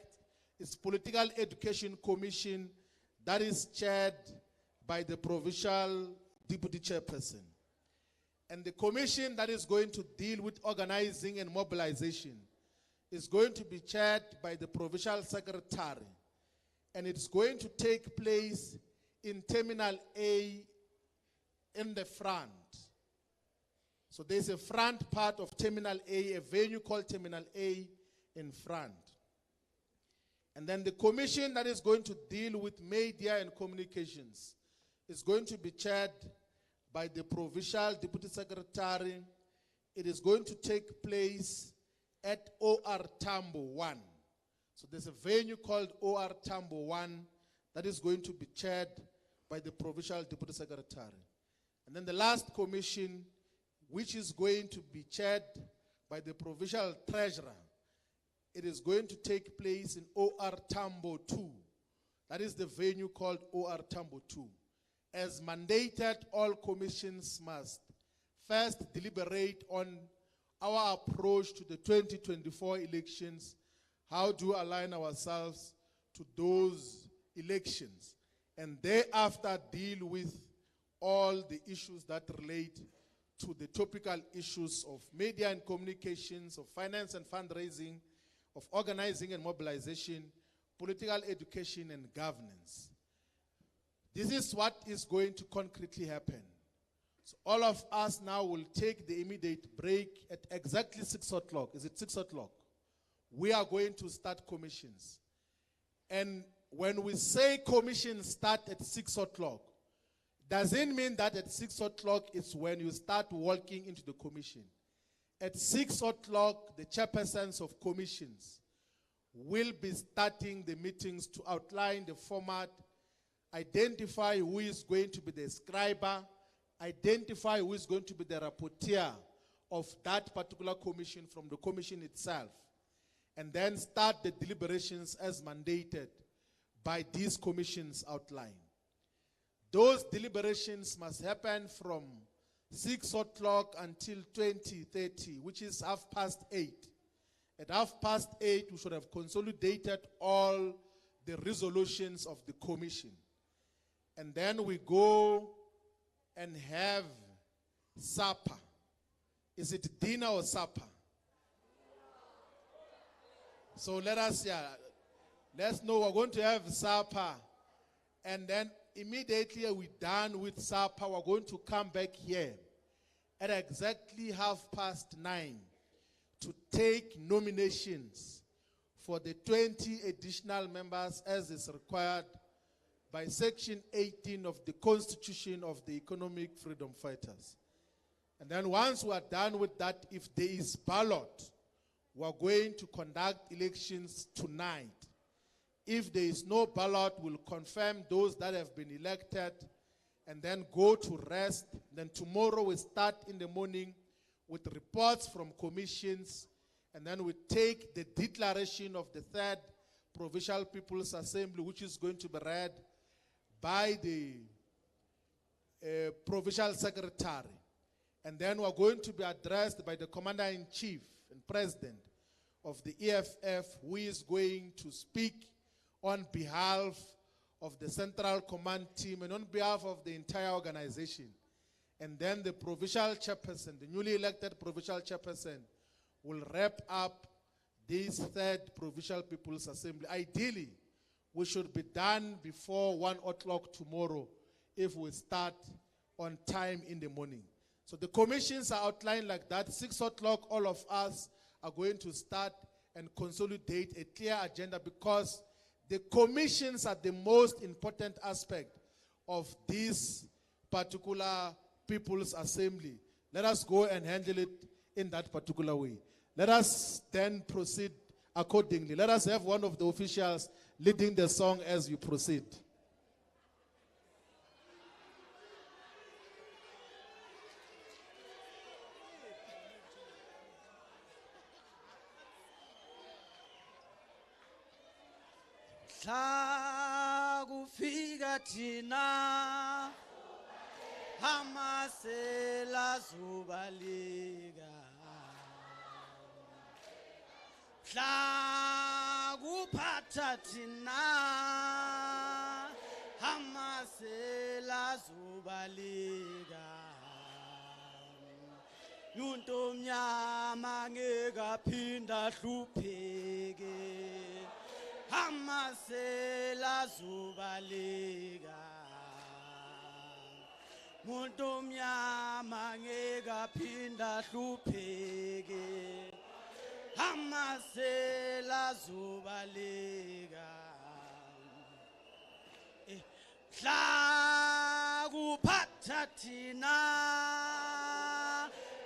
is Political Education Commission that is chaired by the provincial deputy chairperson. And the commission that is going to deal with organizing and mobilization is going to be chaired by the provincial secretary. And it's going to take place in Terminal A in the front. So there's a front part of Terminal A, a venue called Terminal A in front. And then the commission that is going to deal with media and communications is going to be chaired by the provincial deputy secretary. It is going to take place at OR Tambo 1. So there's a venue called OR Tambo 1 that is going to be chaired by the provincial deputy secretary. And then the last commission, which is going to be chaired by by the Provincial Treasurer. It is going to take place in OR Tambo 2. That is the venue called OR Tambo 2. As mandated, all commissions must first deliberate on our approach to the 2024 elections, how to align ourselves to those elections, and thereafter deal with all the issues that relate to the topical issues of media and communications, of finance and fundraising, of organizing and mobilization, political education and governance. This is what is going to concretely happen. So all of us now will take the immediate break at exactly 6 o'clock. Is it 6 o'clock? We are going to start commissions. And when we say commissions start at 6 o'clock, doesn't mean that at 6 o'clock is when you start walking into the commission. At 6 o'clock, the chairpersons of commissions will be starting the meetings to outline the format, identify who is going to be the scriber, identify who is going to be the rapporteur of that particular commission from the commission itself, and then start the deliberations as mandated by these commissions outlined. Those deliberations must happen from 6 o'clock until 20:30, which is 8:30. At 8:30, we should have consolidated all the resolutions of the commission. And then we go and have supper. Is it dinner or supper? So let's know we're going to have supper. And then immediately we're done with supper, we're going to come back here at exactly 9:30 to take nominations for the 20 additional members as is required by Section 18 of the Constitution of the Economic Freedom Fighters. And then once we are done with that, if there is ballot, we are going to conduct elections tonight. If there is no ballot, we'll confirm those that have been elected and then go to rest. Then tomorrow we start in the morning with reports from commissions, and then we take the declaration of the 3rd Provincial People's Assembly, which is going to be read by the Provincial Secretary. And then we're going to be addressed by the Commander-in-Chief and President of the EFF, who is going to speak on behalf of the Central Command Team and on behalf of the entire organization. And then the Provincial Chairperson, the newly elected Provincial Chairperson, will wrap up this 3rd Provincial People's Assembly. Ideally, we should be done before 1 o'clock tomorrow if we start on time in the morning. So the commissions are outlined like that. 6 o'clock, all of us are going to start and consolidate a clear agenda, because the commissions are the most important aspect of this particular People's Assembly. Let us go and handle it in that particular way. Let us then proceed accordingly. Let us have one of the officials leading the song as we proceed. Kufika thina amasela zubalika kuphatha thina amasela zubalika yuntomnyama ngekaphinda hlupheke amasela zubalika muntu mnyama ngekaphinda hlupheke amasela zubalika kuphatha thina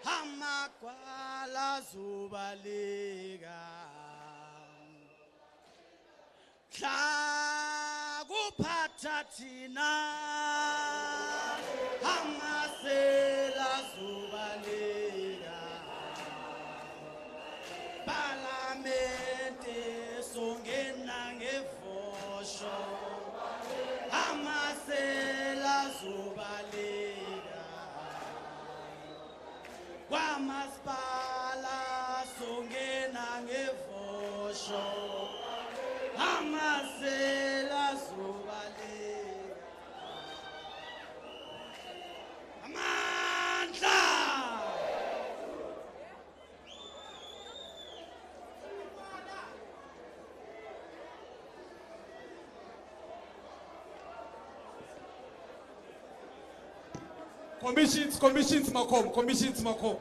amagwala zubalika kuphatha thina amasela zubalika Commissions, Macom.